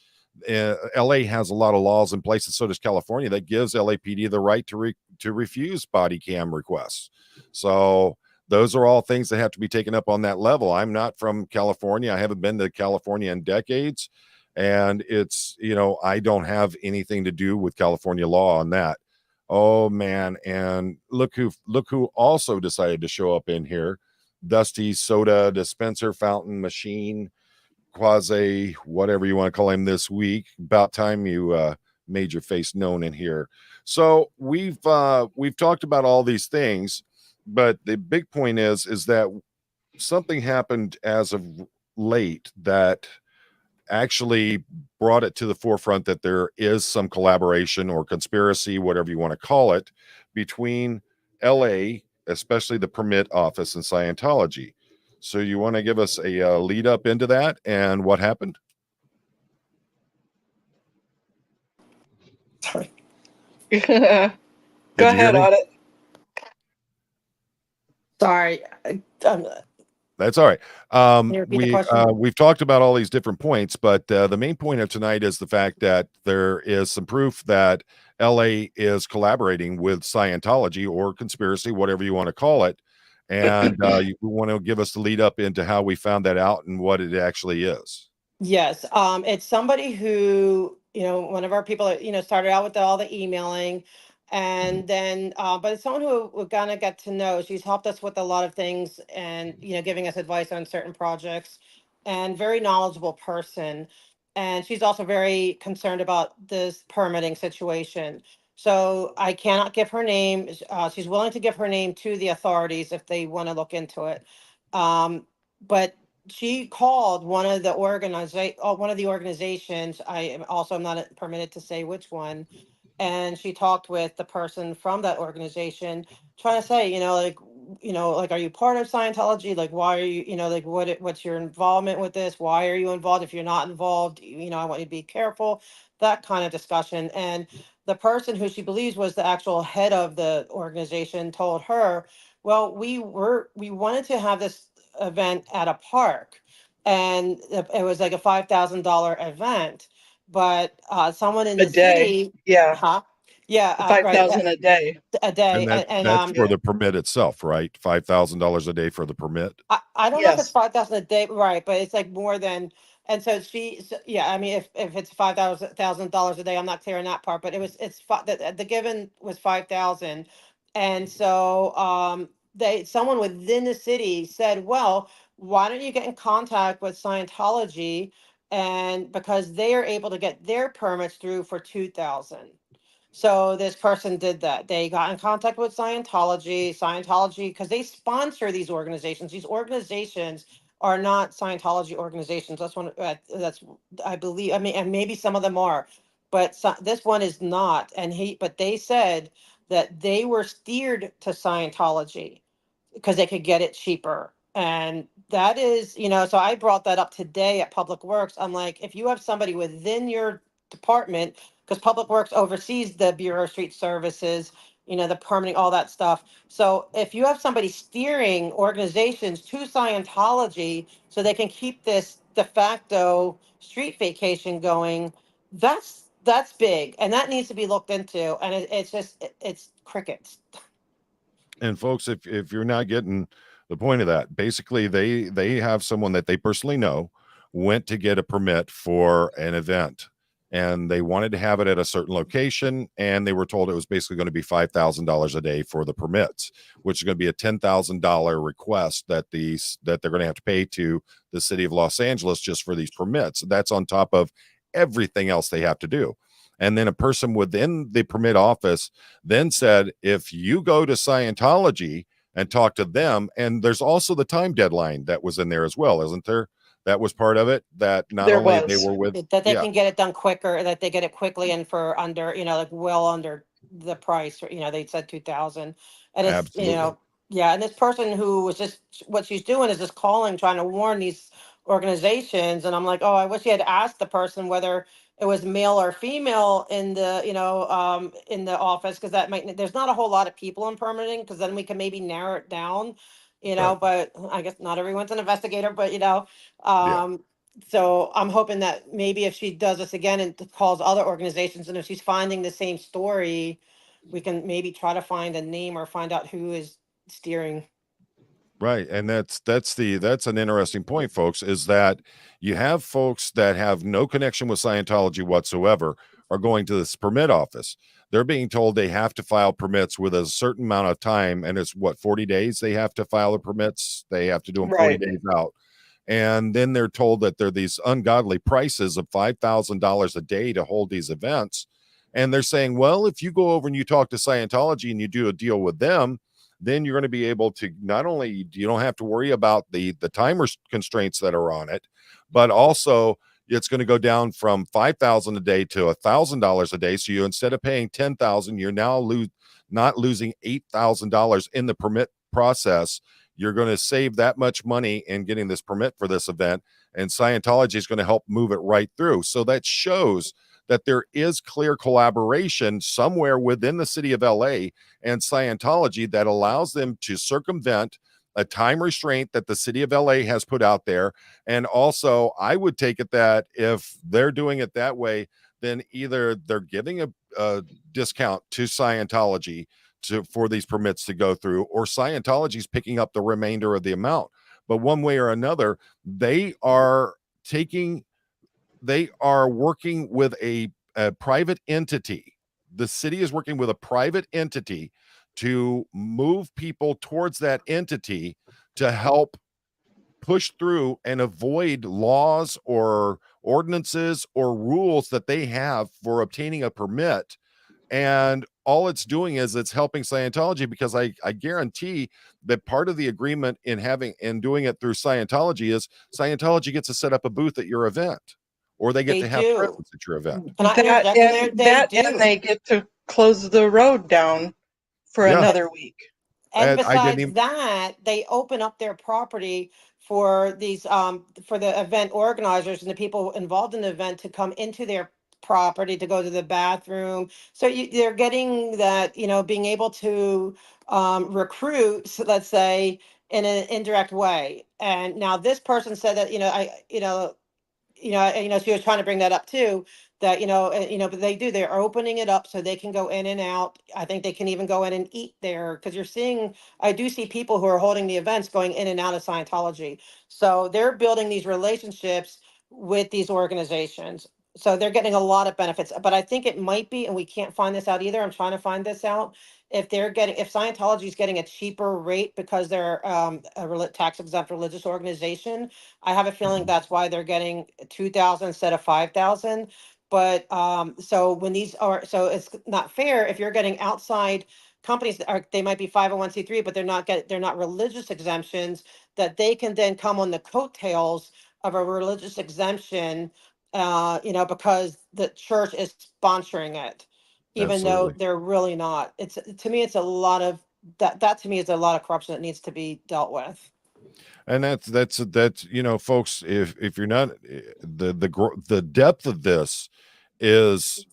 LA has a lot of laws in place, and so does California, that gives LAPD the right to refuse body cam requests. So those are all things that have to be taken up on that level. I'm not from California. I haven't been to California in decades, and it's I don't have anything to do with California law on that. Oh man, and look who also decided to show up in here. Dusty soda dispenser fountain machine, quasi whatever you want to call him this week. About time you made your face known in here. So we've talked about all these things, but the big point is that something happened as of late that actually brought it to the forefront that there is some collaboration or conspiracy, whatever you want to call it, between LA, especially the permit office, and Scientology. So you want to give us a lead up into that and what happened? Sorry. Go Did you hear ahead, me? Audit. Sorry. Um, That's all right. can you repeat the question? We've talked about all these different points, but the main point of tonight is the fact that there is some proof that LA is collaborating with Scientology or conspiracy, whatever you want to call it. And you want to give us the lead up into how we found that out and what it actually is. Yes, it's somebody who, one of our people, started out with all the emailing, and then, but it's someone who we're gonna get to know. She's helped us with a lot of things, and giving us advice on certain projects, and very knowledgeable person. And she's also very concerned about this permitting situation. So I cannot give her name. She's willing to give her name to the authorities if they want to look into it. But she called one of the organizations. I am also not permitted to say which one, and she talked with the person from that organization, trying to say, like, are you part of Scientology? Like, why are you, like, what's your involvement with this? Why are you involved? If you're not involved, I want you to be careful. That kind of discussion. And the person who she believes was the actual head of the organization told her, well, we wanted to have this event at a park, and it was like a $5,000 event, but someone in A the day. city, Yeah. huh? Yeah, right, 5,000 a day. a day, And and that's for Yeah. the permit itself, right? $5,000 a day for the permit. I don't know if it's Yes. 5,000 a day, right? But it's like more than, and yeah. I mean, if it's $5,000 a day, I'm not clear on that part. But the given was 5,000, and so someone within the city said, well, why don't you get in contact with Scientology, and because they are able to get their permits through for 2,000. So this person did that. They got in contact with Scientology, because they sponsor these organizations. These organizations are not Scientology organizations. That's I believe. I mean, and maybe some of them are, but this one is not. But they said that they were steered to Scientology because they could get it cheaper. And that is, so I brought that up today at Public Works. I'm like, if you have somebody within your department, because Public Works oversees the Bureau of Street Services, the permitting, all that stuff. So if you have somebody steering organizations to Scientology so they can keep this de facto street vacation going, that's big, and that needs to be looked into. And it's crickets. And folks, if you're not getting the point of that, basically they have someone that they personally know went to get a permit for an event, and they wanted to have it at a certain location, and they were told it was basically going to be $5,000 a day for the permits, which is going to be a $10,000 request that they're going to have to pay to the city of Los Angeles just for these permits. That's on top of everything else they have to do. And then a person within the permit office then said, if you go to Scientology and talk to them, and there's also the time deadline that was in there as well, isn't there? That was part of it, that not There only they was. were with, That they yeah, can get it done quicker, that they get it quickly and for under, like well under the price, they said 2,000. And it's, absolutely. yeah, and this person who was just, what she's doing is just calling, trying to warn these organizations. And I'm like, oh, I wish you had asked the person whether it was male or female in the, in the office, because there's not a whole lot of people in permitting, because then we can maybe narrow it down, Right. but I guess not everyone's an investigator, but Yeah. so I'm hoping that maybe if she does this again and calls other organizations, and if she's finding the same story, we can maybe try to find a name or find out who is steering. Right. And that's an interesting point, folks, is that you have folks that have no connection with Scientology whatsoever are going to this permit office. They're being told they have to file permits with a certain amount of time, and it's what, 40 days they have to file the permits. They have to do them 40 Right. days out. And then they're told that they're these ungodly prices of $5,000 a day to hold these events. And they're saying, well, if you go over and you talk to Scientology and you do a deal with them, then you're going to be able to, not only you don't have to worry about the constraints that are on it, but also it's going to go down from $5,000 a day to $1,000 a day. So you, instead of paying $10,000, you're now not losing $8,000 in the permit process. You're going to save that much money in getting this permit for this event, and Scientology is going to help move it right through. So that shows that there is clear collaboration somewhere within the city of LA and Scientology that allows them to circumvent a time restraint that the city of LA has put out there. And also, I would take it that if they're doing it that way, then either they're giving a discount to Scientology for these permits to go through, or Scientology's picking up the remainder of the amount. But one way or another, they are working with a private entity. The city is working with a private entity to move people towards that entity to help push through and avoid laws or ordinances or rules that they have for obtaining a permit. And all it's doing is it's helping Scientology, because I guarantee that part of the agreement in doing it through Scientology is Scientology gets to set up a booth at your event, or they get They to have do. presence at your event. Can I interject in there? They do. And they get to close the road down for Yeah. another week. And I didn't besides even- that, they open up their property for these for the event organizers and the people involved in the event to come into their property to go to the bathroom. So they're getting that, being able to recruit, so let's say, in an indirect way. And now this person said that, she was trying to bring that up too, that, but they're opening it up so they can go in and out. I think they can even go in and eat there, because I do see people who are holding the events going in and out of Scientology. So they're building these relationships with these organizations. So they're getting a lot of benefits, but I think it might be, and we can't find this out either. I'm trying to find this out. If Scientology is getting a cheaper rate because they're a tax exempt religious organization, I have a feeling that's why they're getting 2,000 instead of 5,000. But so it's not fair if you're getting outside companies that they might be 501c3, but they're not religious exemptions, that they can then come on the coattails of a religious exemption, because the church is sponsoring it, even though Absolutely. they're really not. To me, it's a lot of that to me is a lot of corruption that needs to be dealt with. And that's folks, if you're not, the depth of this is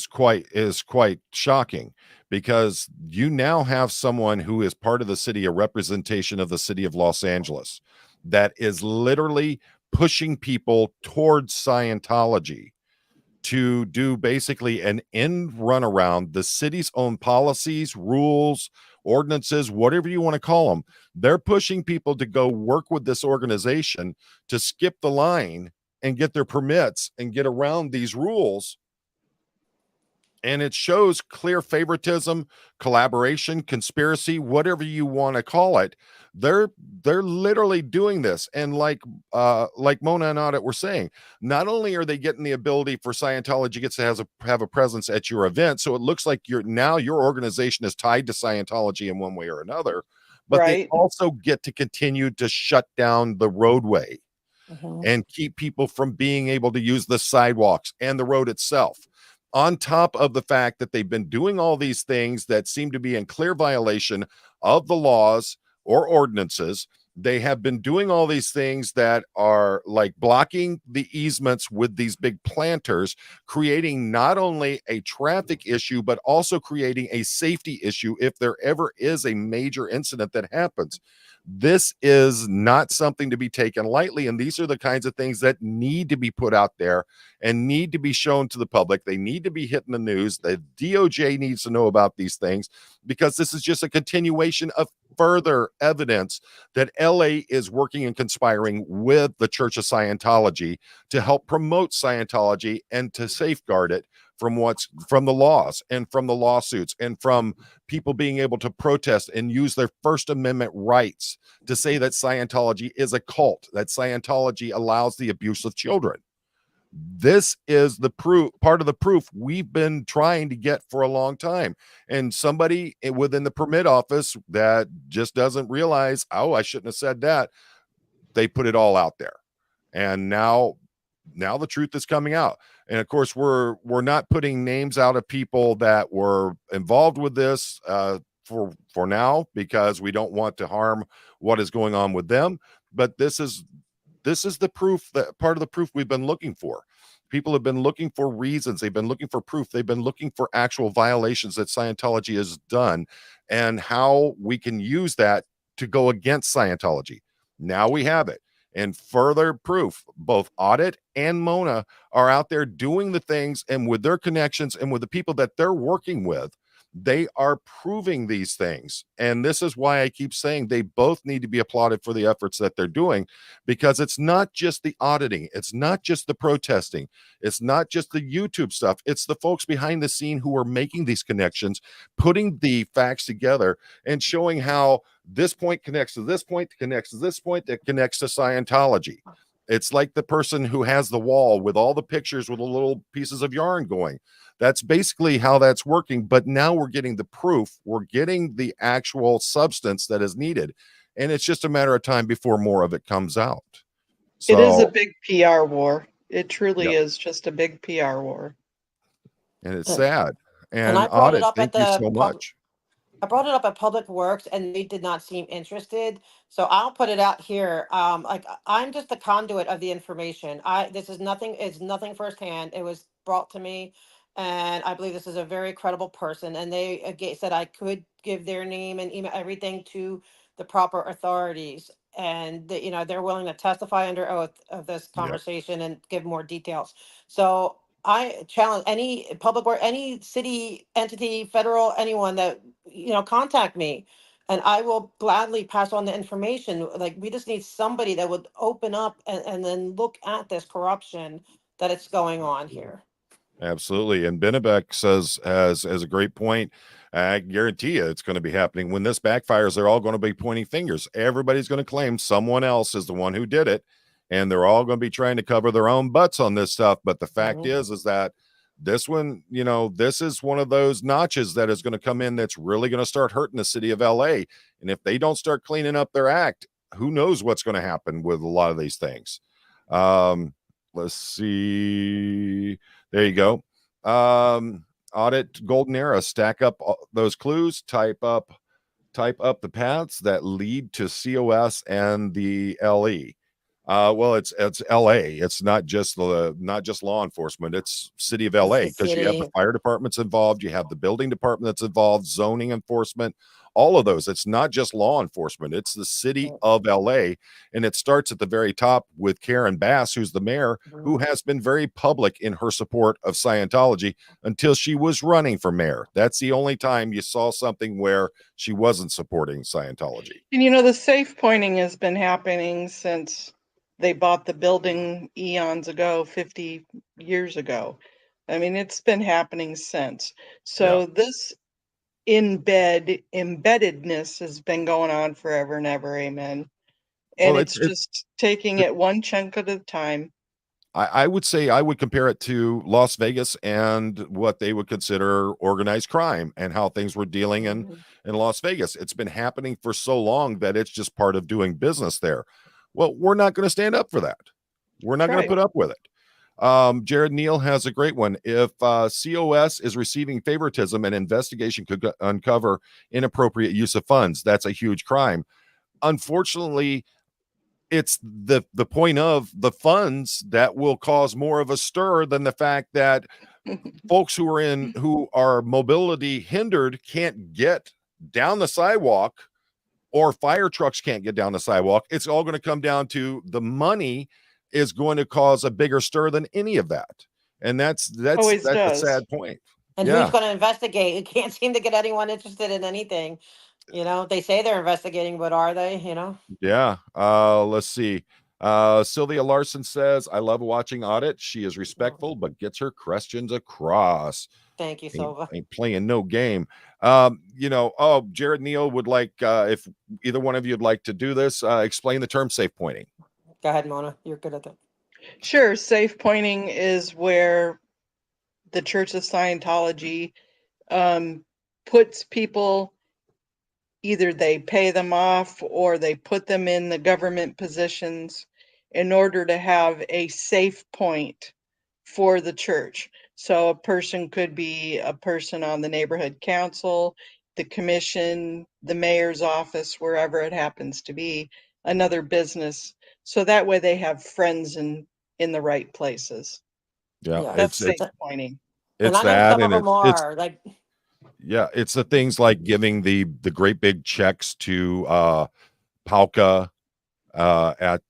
quite shocking, because you now have someone who is part of the city, a representation of the city of Los Angeles, that is literally pushing people towards Scientology to do basically an end run around the city's own policies, rules, ordinances, whatever you want to call them. They're pushing people to go work with this organization to skip the line and get their permits and get around these rules. And it shows clear favoritism, collaboration, conspiracy, whatever you want to call it. They're literally doing this. And like Mona and Audit were saying, not only are they getting the ability for Scientology gets to have a presence at your event, so it looks like your organization is tied to Scientology in one way or another, but they Right. also get to continue to shut down the roadway Mhm. and keep people from being able to use the sidewalks and the road itself. On top of the fact that they've been doing all these things that seem to be in clear violation of the laws or ordinances, they have been doing all these things that are like blocking the easements with these big planters, creating not only a traffic issue, but also creating a safety issue if there ever is a major incident that happens. This is not something to be taken lightly. And these are the kinds of things that need to be put out there and need to be shown to the public. They need to be hitting the news. The DOJ needs to know about these things, because this is just a continuation of further evidence that LA is working and conspiring with the Church of Scientology to help promote Scientology and to safeguard it from the laws and from the lawsuits and from people being able to protest and use their First Amendment rights to say that Scientology is a cult, that Scientology allows the abuse of children. This is the part of the proof we've been trying to get for a long time. And somebody within the permit office that just doesn't realize, oh, I shouldn't have said that. They put it all out there. And now now the truth is coming out. And of course, we're not putting names out of people that were involved with this for now, because we don't want to harm what is going on with them. But this is the proof, that part of the proof we've been looking for. People have been looking for reasons. They've been looking for proof. They've been looking for actual violations that Scientology has done, and how we can use that to go against Scientology. Now we have it. And further proof, both Audit and Mona are out there doing the things, and with their connections and with the people that they're working with, they are proving these things. And this is why I keep saying they both need to be applauded for the efforts that they're doing, because it's not just the auditing, it's not just the protesting, it's not just the YouTube stuff, it's the folks behind the scene who are making these connections, putting the facts together, and showing how this point connects to this point, connects to this point, that connects to Scientology. It's like the person who has the wall with all the pictures with the little pieces of yarn going. That's basically how that's working. But now we're getting the proof, we're getting the actual substance that is needed. And it's just a matter of time before more of it comes out. It is a So, big PR war. It truly yep. is just a big PR war. And it's And sad. and I And brought it Audit, up at thank you the so much. I brought it up at Public Works and they did not seem interested. So I'll put it out here. Like I'm just the conduit of the information. This is nothing, it's nothing firsthand. It was brought to me. And I believe this is a very credible person. And they said I could give their name and email everything to the proper authorities. And that, they're willing to testify under oath of this Yep. conversation and give more details. So I challenge any public or any city entity, federal, anyone that, contact me and I will gladly pass on the information. Like we just need somebody that would open up and then look at this corruption that it's going on here. Absolutely. And Bennebeck says, has a great point. I guarantee you it's going to be happening. When this backfires, they're all going to be pointing fingers. Everybody's going to claim someone else is the one who did it. And they're all going to be trying to cover their own butts on this stuff. But the fact Mhm. is that this one, this is one of those notches that is going to come in that's really going to start hurting the city of LA. And if they don't start cleaning up their act, who knows what's going to happen with a lot of these things. Let's see. There you go. Audit golden era. Stack up those clues. Type up the paths that lead to COS and the LE. Well, it's LA. It's not just law enforcement. It's city of It's LA, the because you have the city. fire departments involved, you have the building department that's involved, zoning enforcement, all of those. It's not just law enforcement. It's the city of LA, and it starts at the very top with Karen Bass, who's the mayor, Mhm. who has been very public in her support of Scientology until she was running for mayor. That's the only time you saw something where she wasn't supporting Scientology. And the safe pointing has been happening since they bought the building eons ago, 50 years ago. I mean, it's been happening since. Yeah. So this embeddedness has been going on forever and ever, amen. And Well, it's just taking it one chunk at a time. I would say I would compare it to Las Vegas and what they would consider organized crime, and how things were dealing Mhm. in Las Vegas. It's been happening for so long that it's just part of doing business there. Well, we're not going to stand up for that. We're not That's going to right. put up with it. Jared Neal has a great one. If COS is receiving favoritism, an investigation could uncover inappropriate use of funds. That's a huge crime. Unfortunately, it's the point of the funds that will cause more of a stir than the fact that folks who are mobility hindered can't get down the sidewalk, or fire trucks can't get down the sidewalk. It's all going to come down to the money is going to cause a bigger stir than any of that. And Always that's a does. sad point. And who's Yeah. going to investigate? You can't seem to get anyone interested in anything. They say they're investigating, but are they? Yeah. Let's see. Sylvia Larson says, I love watching Audit. She is respectful, but gets her questions across. Thank you, Silva. Ain't playing no game. Jared Neal would like, if either one of you would like to do this, explain the term safe pointing. Go ahead, Mona. You're good at that. Sure, safe pointing is where the Church of Scientology puts people, either they pay them off or they put them in the government positions, in order to have a safe point for the church. So a person could be a person on the neighborhood council, the commission, the mayor's office, wherever it happens to be, another business. So that way they have friends in the right places. Yeah, Yeah. That's safe it's pointing. And it's I know that, some of and them it's are like, yeah, it's the things like giving the great big checks to Palka at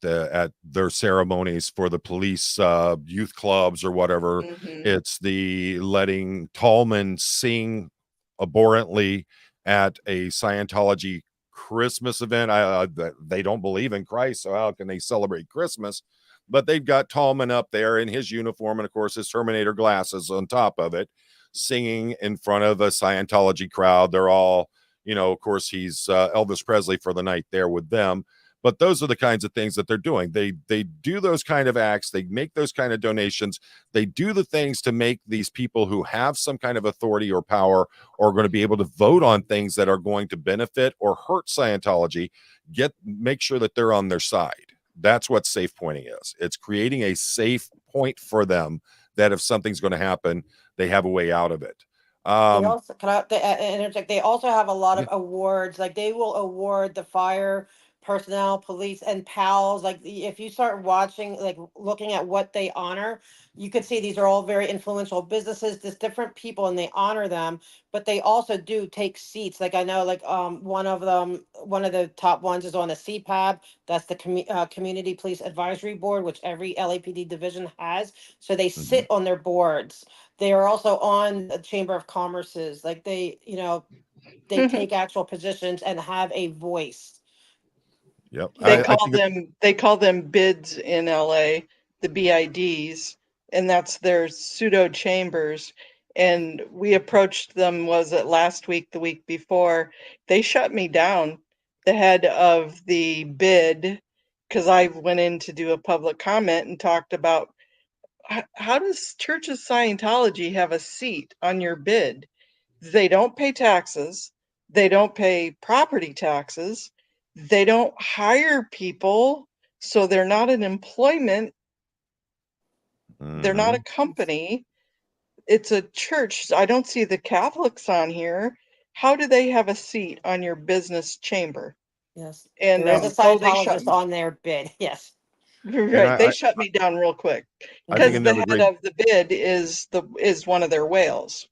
their ceremonies for the police youth clubs or whatever. Hmm. It's the letting Tallman sing abhorrently at a Scientology Christmas event. They don't believe in Christ, so how can they celebrate Christmas? But they've got Tallman up there in his uniform and, of course, his Terminator glasses on top of it, singing in front of a Scientology crowd. They're all, of course, he's Elvis Presley for the night there with them. But those are the kinds of things that they're doing. They do those kind of acts. They make those kind of donations. They do the things to make these people who have some kind of authority or power or are going to be able to vote on things that are going to benefit or hurt Scientology, make sure that they're on their side. That's what safe pointing is. It's creating a safe point for them that if something's going to happen, they have a way out of it. they also can I interject? They also have a lot Yeah. of awards. Like they will award the fire personnel, police, and pals. Like if you start watching, like looking at what they honor, you could see these are all very influential businesses. There's different people, and they honor them. But they also do take seats. Like I know, like one of them, one of the top ones is on the CPAB. That's the Community Police Advisory Board, which every LAPD division has. So they Mhm. sit on their boards. They are also on the Chamber of Commerce's. Like they, they take actual positions and have a voice. Yep. You They know, I call think them bids in LA, the BIDs, and that's their pseudo chambers. And we approached them, was it last week, the week before? They shut me down, the head of the bid, because I went in to do a public comment and talked about how does Church of Scientology have a seat on your bid? They don't pay taxes. They don't pay property taxes. They don't hire people. So they're not an employment. They're not a Mhm. company. It's a church. I don't see the Catholics on here. How do they have a seat on your business chamber? yes, And there is a so they shut Scientologist on their bid. Yes. And right. They shut me down real quick I think because Hmm. the another head great, of the bid is one of their whales.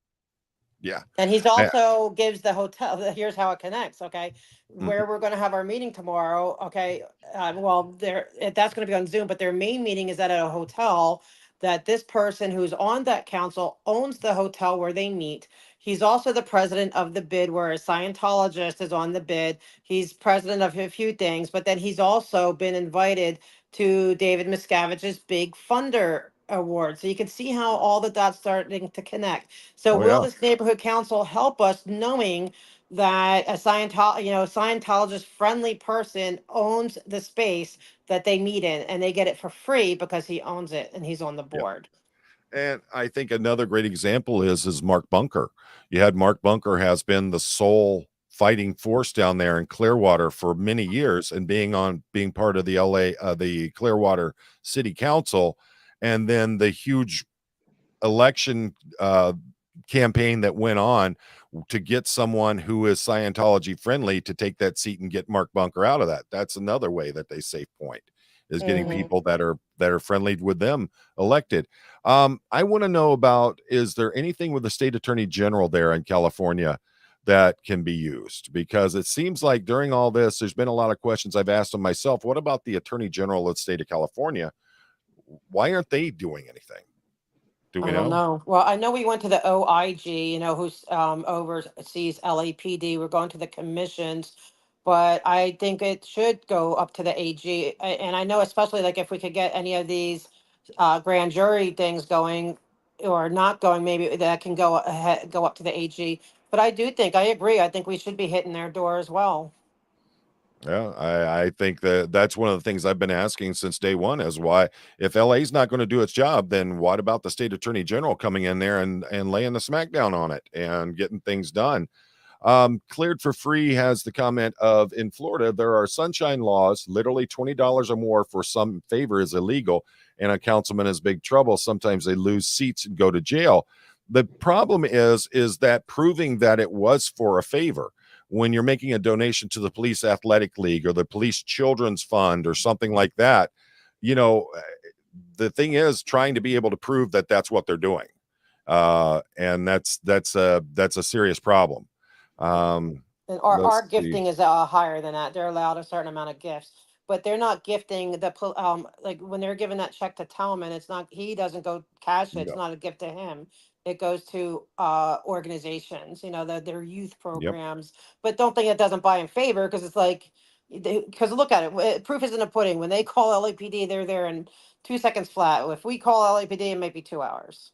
yeah. And he's I, also gives the hotel. Here's how it connects. Okay, mhm. where we're going to have our meeting tomorrow. Okay, well, that's going to be on Zoom, but their main meeting is at a hotel. That this person who's on that council owns the hotel where they meet. He's also the president of the bid, where a Scientologist is on the bid. He's president of a few things, but then he's also been invited to David Miscavige's big funder award. So you can see how all the dots starting to connect. So Oh will yeah. this neighborhood council help us knowing that a Scientologist friendly person owns the space that they meet in and they get it for free because he owns it and he's on the Yeah. board. And I think another great example is Mark Bunker. You had Mark Bunker has been the sole fighting force down there in Clearwater for many years and being part of the the Clearwater City Council, and then the huge election campaign that went on to get someone who is Scientology friendly to take that seat and get Mark Bunker out of that. That's another way that they save point, is getting Hmm. people that are friendly with them elected. I want to know about, is there anything with the state attorney general there in California that can be used? Because it seems like during all this, there's been a lot of questions I've asked them myself. What about the attorney general of the state of California? Why aren't they doing anything? Do I we don't know? know. Well, I know we went to the OIG, who's oversees LAPD. We're going to the commissions, but I think it should go up to the AG. And I know, especially like if we could get any of these grand jury things going or not going, maybe that can go ahead, go up to the AG. But I agree. I think we should be hitting their door as well. Yeah, I think that that's one of the things I've been asking since day one is why, if LA is not going to do its job, then what about the state attorney general coming in there and laying the smackdown on it and getting things done? Cleared for Free has the comment of, in Florida, there are sunshine laws. Literally $20 or more for some favor is illegal, and a councilman is big trouble. Sometimes they lose seats and go to jail. The problem is that proving that it was for a favor, when you're making a donation to the police athletic league or the police children's fund or something like that, the thing is trying to be able to prove that that's what they're doing. And that's a serious problem. And our Let's see. gifting is higher than that. They're allowed a certain amount of gifts, but they're not gifting like when they're giving that check to Talman, it's not, he doesn't go cash it. It's Yep. not a gift to him. It goes to organizations, their youth programs. But don't think it doesn't buy in favor, because it's like, because look at it, proof is in the pudding. When they call LAPD, they're there in 2 seconds flat. If we call LAPD, it might be 2 hours.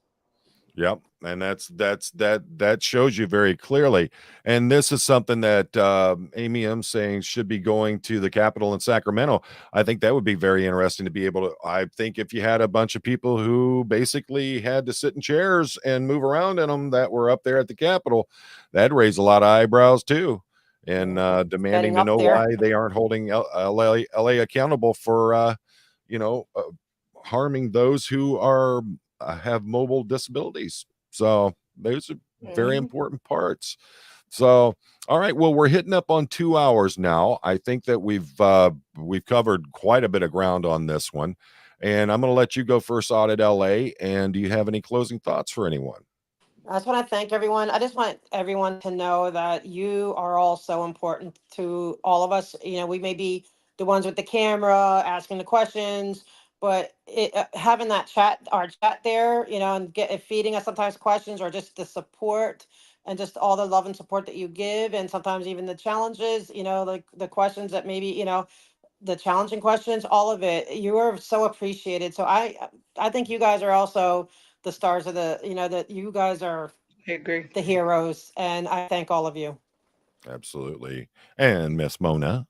Yep. And that shows you very clearly. And this is something that Amy M saying should be going to the Capitol in Sacramento. I think that would be very interesting to be able to. I think if you had a bunch of people who basically had to sit in chairs and move around in them that were up there at the Capitol, that'd raise a lot of eyebrows too, and demanding to know why they aren't holding LA accountable for harming those who are have mobile disabilities. So those are very important parts. So, all right. Well, we're hitting up on 2 hours now. I think that we've covered quite a bit of ground on this one, and I'm going to let you go first, Audit LA. And do you have any closing thoughts for anyone? I just want to thank everyone. I just want everyone to know that you are all so important to all of us. We may be the ones with the camera asking the questions, but having our chat there, and feeding us sometimes questions, or just the support and just all the love and support that you give, and sometimes even the challenges, like the questions that maybe, the challenging questions, all of it, you are so appreciated. So I think you guys are also the stars of that you guys are I agree. the heroes, and I thank all of you. Absolutely. And Miss Mona?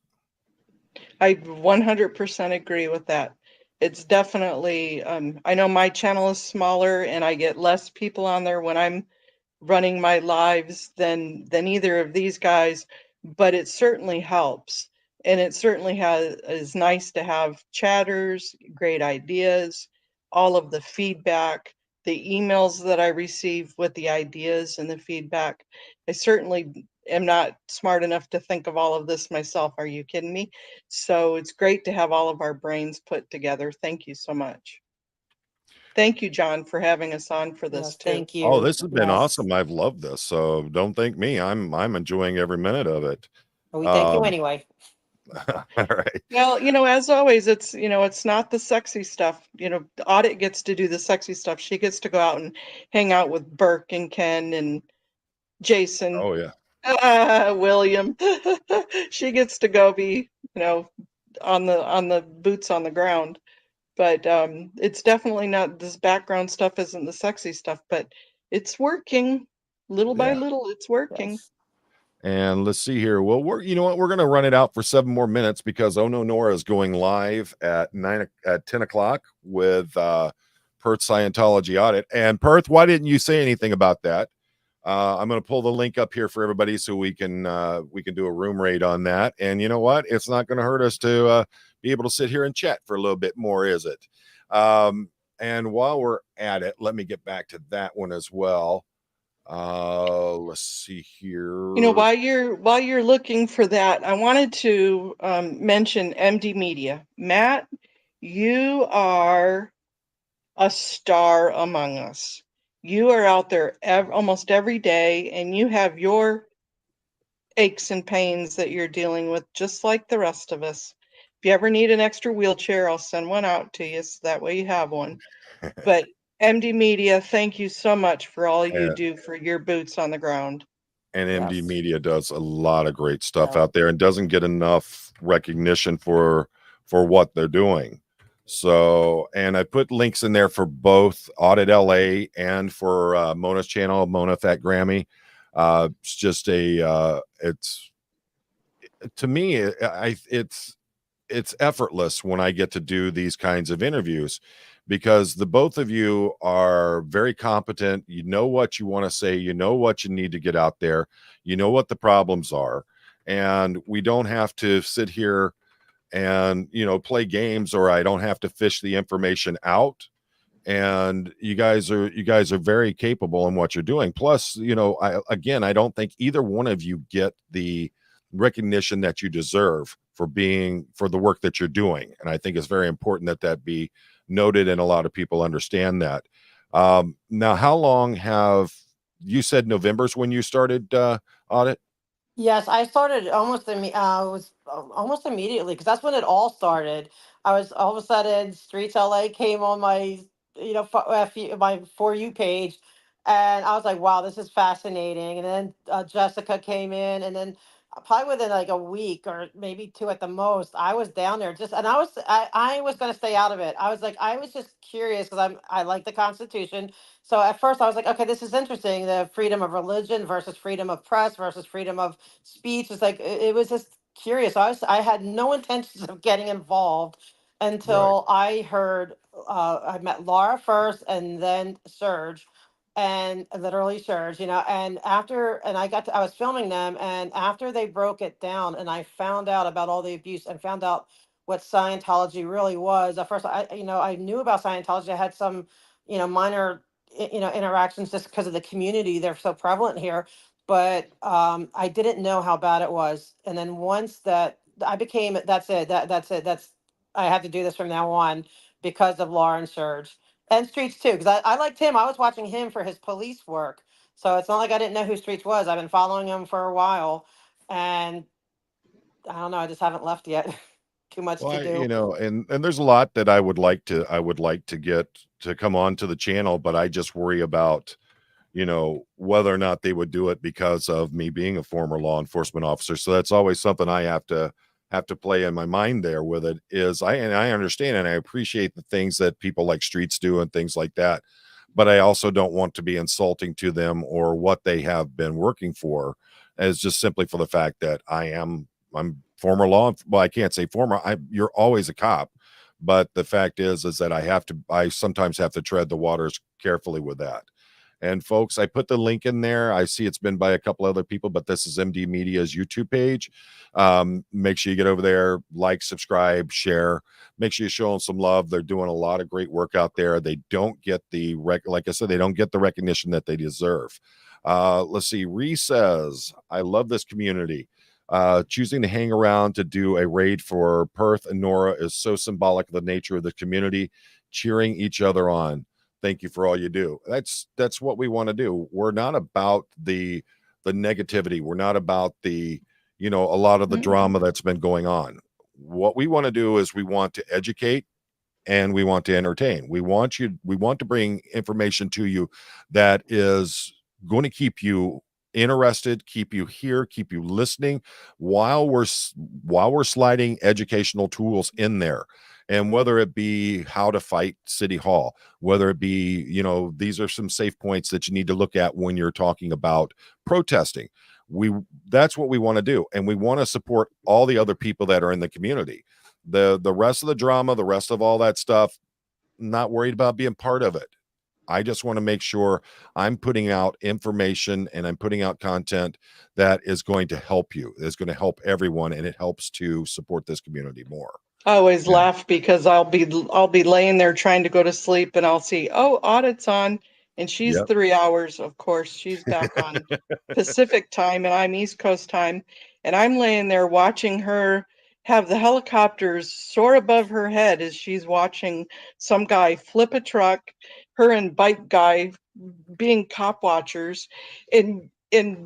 I 100% agree with that. It's definitely, I know my channel is smaller and I get less people on there when I'm running my lives than either of these guys, but it certainly helps. And it certainly is nice to have chatters, great ideas, all of the feedback, the emails that I receive with the ideas and the feedback. I certainly am not smart enough to think of all of this myself. Are you kidding me? So it's great to have all of our brains put together. Thank you so much. Thank you, John, for having us on for this too. Thank you. Oh, this has been awesome. I've loved this. So don't thank me. I'm enjoying every minute of it. We thank you anyway. All right. Well, as always, it's not the sexy stuff. Audit gets to do the sexy stuff. She gets to go out and hang out with Burke and Ken and Jason. Oh yeah. William. She gets to go be, on the boots on the ground. But it's definitely not, this background stuff isn't the sexy stuff, but it's working little by little. It's working. Yes. And let's see here. Well, you know what? We're going to run it out for 7 more minutes because Oh No Nora is going live at 10 o'clock with Perth Scientology Audit. And Perth, why didn't you say anything about that? I'm going to pull the link up here for everybody so we can do a room raid on that. And you know what? It's not going to hurt us to be able to sit here and chat for a little bit more, is it? And while we're at it, let me get back to that one as well. Let's see here. While you're looking for that, I wanted to mention MD Media. Matt, you are a star among us. You are out there almost every day, and you have your aches and pains that you're dealing with, just like the rest of us. If you ever need an extra wheelchair, I'll send one out to you, so that way you have one. But MD Media, thank you so much for all you do for your boots on the ground. And MD Media does a lot of great stuff out there and doesn't get enough recognition for what they're doing. So, and I put links in there for both Audit LA and for Mona's channel, Mona Fat Grammy. It's just it's to me, it's effortless when I get to do these kinds of interviews, because the both of you are very competent. You know what you want to say, you know what you need to get out there, you know what the problems are, and we don't have to sit here and play games, or I don't have to fish the information out. And you guys are very capable in what you're doing. Plus, I don't think either one of you get the recognition that you deserve for the work that you're doing, and I think it's very important that that be noted, and a lot of people understand that. Now, how long have you said November's when you started audit? Yes, I started was almost immediately because that's when it all started. I was all of a sudden Streets LA came on my my For You page, and I was like, wow, this is fascinating. And then Jessica came in, and then probably within like a week or maybe two at the most, I was down there just, and I was going to stay out of it. I was just curious because I like the Constitution. So at first I was like, okay, this is interesting. The freedom of religion versus freedom of press versus freedom of speech. It's like it was just curious. I had no intentions of getting involved Right. until I heard I met Laura first and then Serge, and literally Serge, and I was filming them, and after they broke it down and I found out about all the abuse and found out what Scientology really was. At first I knew about Scientology. I had some minor interactions just because of the community. They're so prevalent here, but I didn't know how bad it was. And then once that I became, that's it. That's it. I have to do this from now on because of Lauren Surge and Streets too. Because I liked him. I was watching him for his police work. So it's not like I didn't know who Streets was. I've been following him for a while, and I don't know. I just haven't left yet. Too much Well, to do. and there's a lot that I would like to get to come on to the channel, but I just worry about whether or not they would do it because of me being a former law enforcement officer. So that's always something I have to play in my mind there with it. I understand and I appreciate the things that people like Streets do and things like that, but I also don't want to be insulting to them or what they have been working for, as just simply for the fact that I'm former well, I can't say former. You're always a cop, but the fact is that I sometimes have to tread the waters carefully with that. And folks, I put the link in there. I see it's been by a couple other people, but this is MD Media's YouTube page. Make sure you get over there, like, subscribe, share. Make sure you show them some love. They're doing a lot of great work out there. They don't get like I said, they don't get the recognition that they deserve. Let's see. Ree says, I love this community. Choosing to hang around to do a raid for Perth and Nora is so symbolic of the nature of the community, cheering each other on. Thank you for all you do. That's what we want to do. We're not about the negativity. We're not about a lot of the drama that's been going on. What we want to do is we want to educate and we want to entertain. We want to bring information to you that is going to keep you interested, keep you here, keep you listening while we're sliding educational tools in there. And whether it be how to fight City Hall, whether it be, these are some safe points that you need to look at when you're talking about protesting. That's what we want to do. And we want to support all the other people that are in the community. The rest of the drama, the rest of all that stuff, not worried about being part of it. I just want to make sure I'm putting out information and I'm putting out content that is going to help you, is going to help everyone, and it helps to support this community more. I always Yeah. laugh because I'll be laying there trying to go to sleep and I'll see, oh, audit's on, and she's Yep. 3 hours. Of course, she's back on Pacific time and I'm East Coast time. And I'm laying there watching her have the helicopters soar above her head as she's watching some guy flip a truck, her and bike guy being cop watchers, and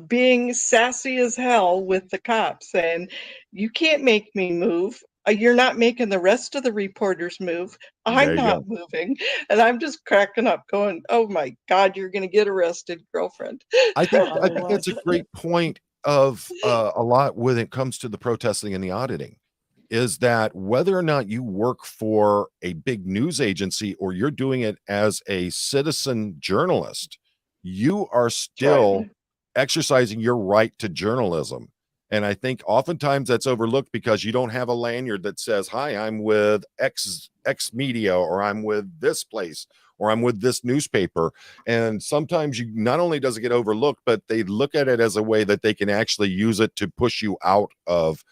being sassy as hell with the cops saying, you can't make me move. You're not making the rest of the reporters move. There I'm you not go. moving. And I'm just cracking up going, oh my God, you're going to get arrested, girlfriend. I think I Probably think that's was. a great point of a lot when it comes to the protesting and the auditing, is that whether or not you work for a big news agency or you're doing it as a citizen journalist, you are Right. still exercising your right to journalism. And I think oftentimes that's overlooked because you don't have a lanyard that says, hi, I'm with X media, or I'm with this place, or I'm with this newspaper. And sometimes you, not only does it get overlooked, but they look at it as a way that they can actually use it to push you out of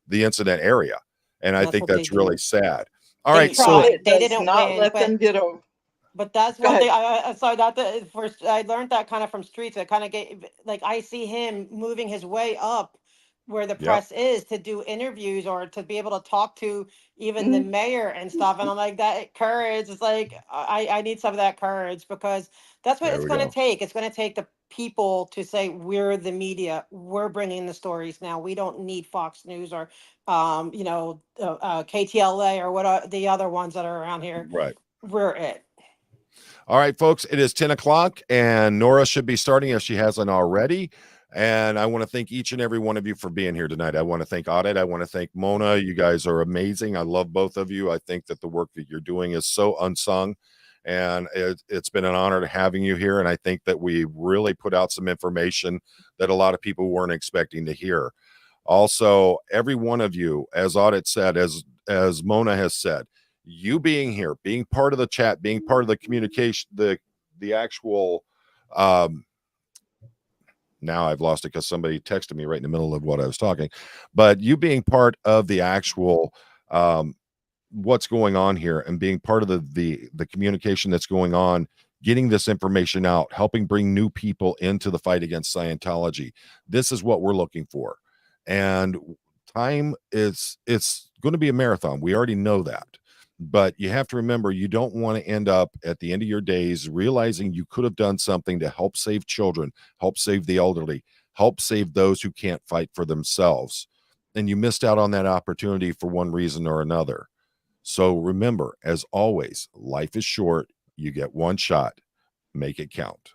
the incident area. And I That's think what they that's really do. sad. All They right. So tried. It They does didn't not win, let them get over. but that's Go one thing. ahead. I sorry that the first I learned that kind of from streets. It kind of gave, like, I see him moving his way up where the yep, press is to do interviews or to be able to talk to even the Mhm. mayor and stuff. And I'm like, that courage is like, I need some of that courage, because that's what there it's we going to go. take. It's going to take the people to say, we're the media, we're bringing the stories now. We don't need Fox News or KTLA or what are the other ones that are around here. Right. We're it. All right, folks, it is 10 o'clock and Nora should be starting if she hasn't already. And I want to thank each and every one of you for being here tonight. I want to thank Audit. I want to thank Mona. You guys are amazing. I love both of you. I think that the work that you're doing is so unsung. And it's been an honor to having you here. And I think that we really put out some information that a lot of people weren't expecting to hear. Also, every one of you, as Audit said, as Mona has said, you being here, being part of the chat, being part of the communication, the actual now I've lost it because somebody texted me right in the middle of what I was talking, but you being part of the actual what's going on here and being part of the communication that's going on, getting this information out, helping bring new people into the fight against Scientology. This is what we're looking for. And time is, it's going to be a marathon. We already know that. But you have to remember, you don't want to end up at the end of your days realizing you could have done something to help save children, help save the elderly, help save those who can't fight for themselves. And you missed out on that opportunity for one reason or another. So remember, as always, life is short. You get one shot. Make it count.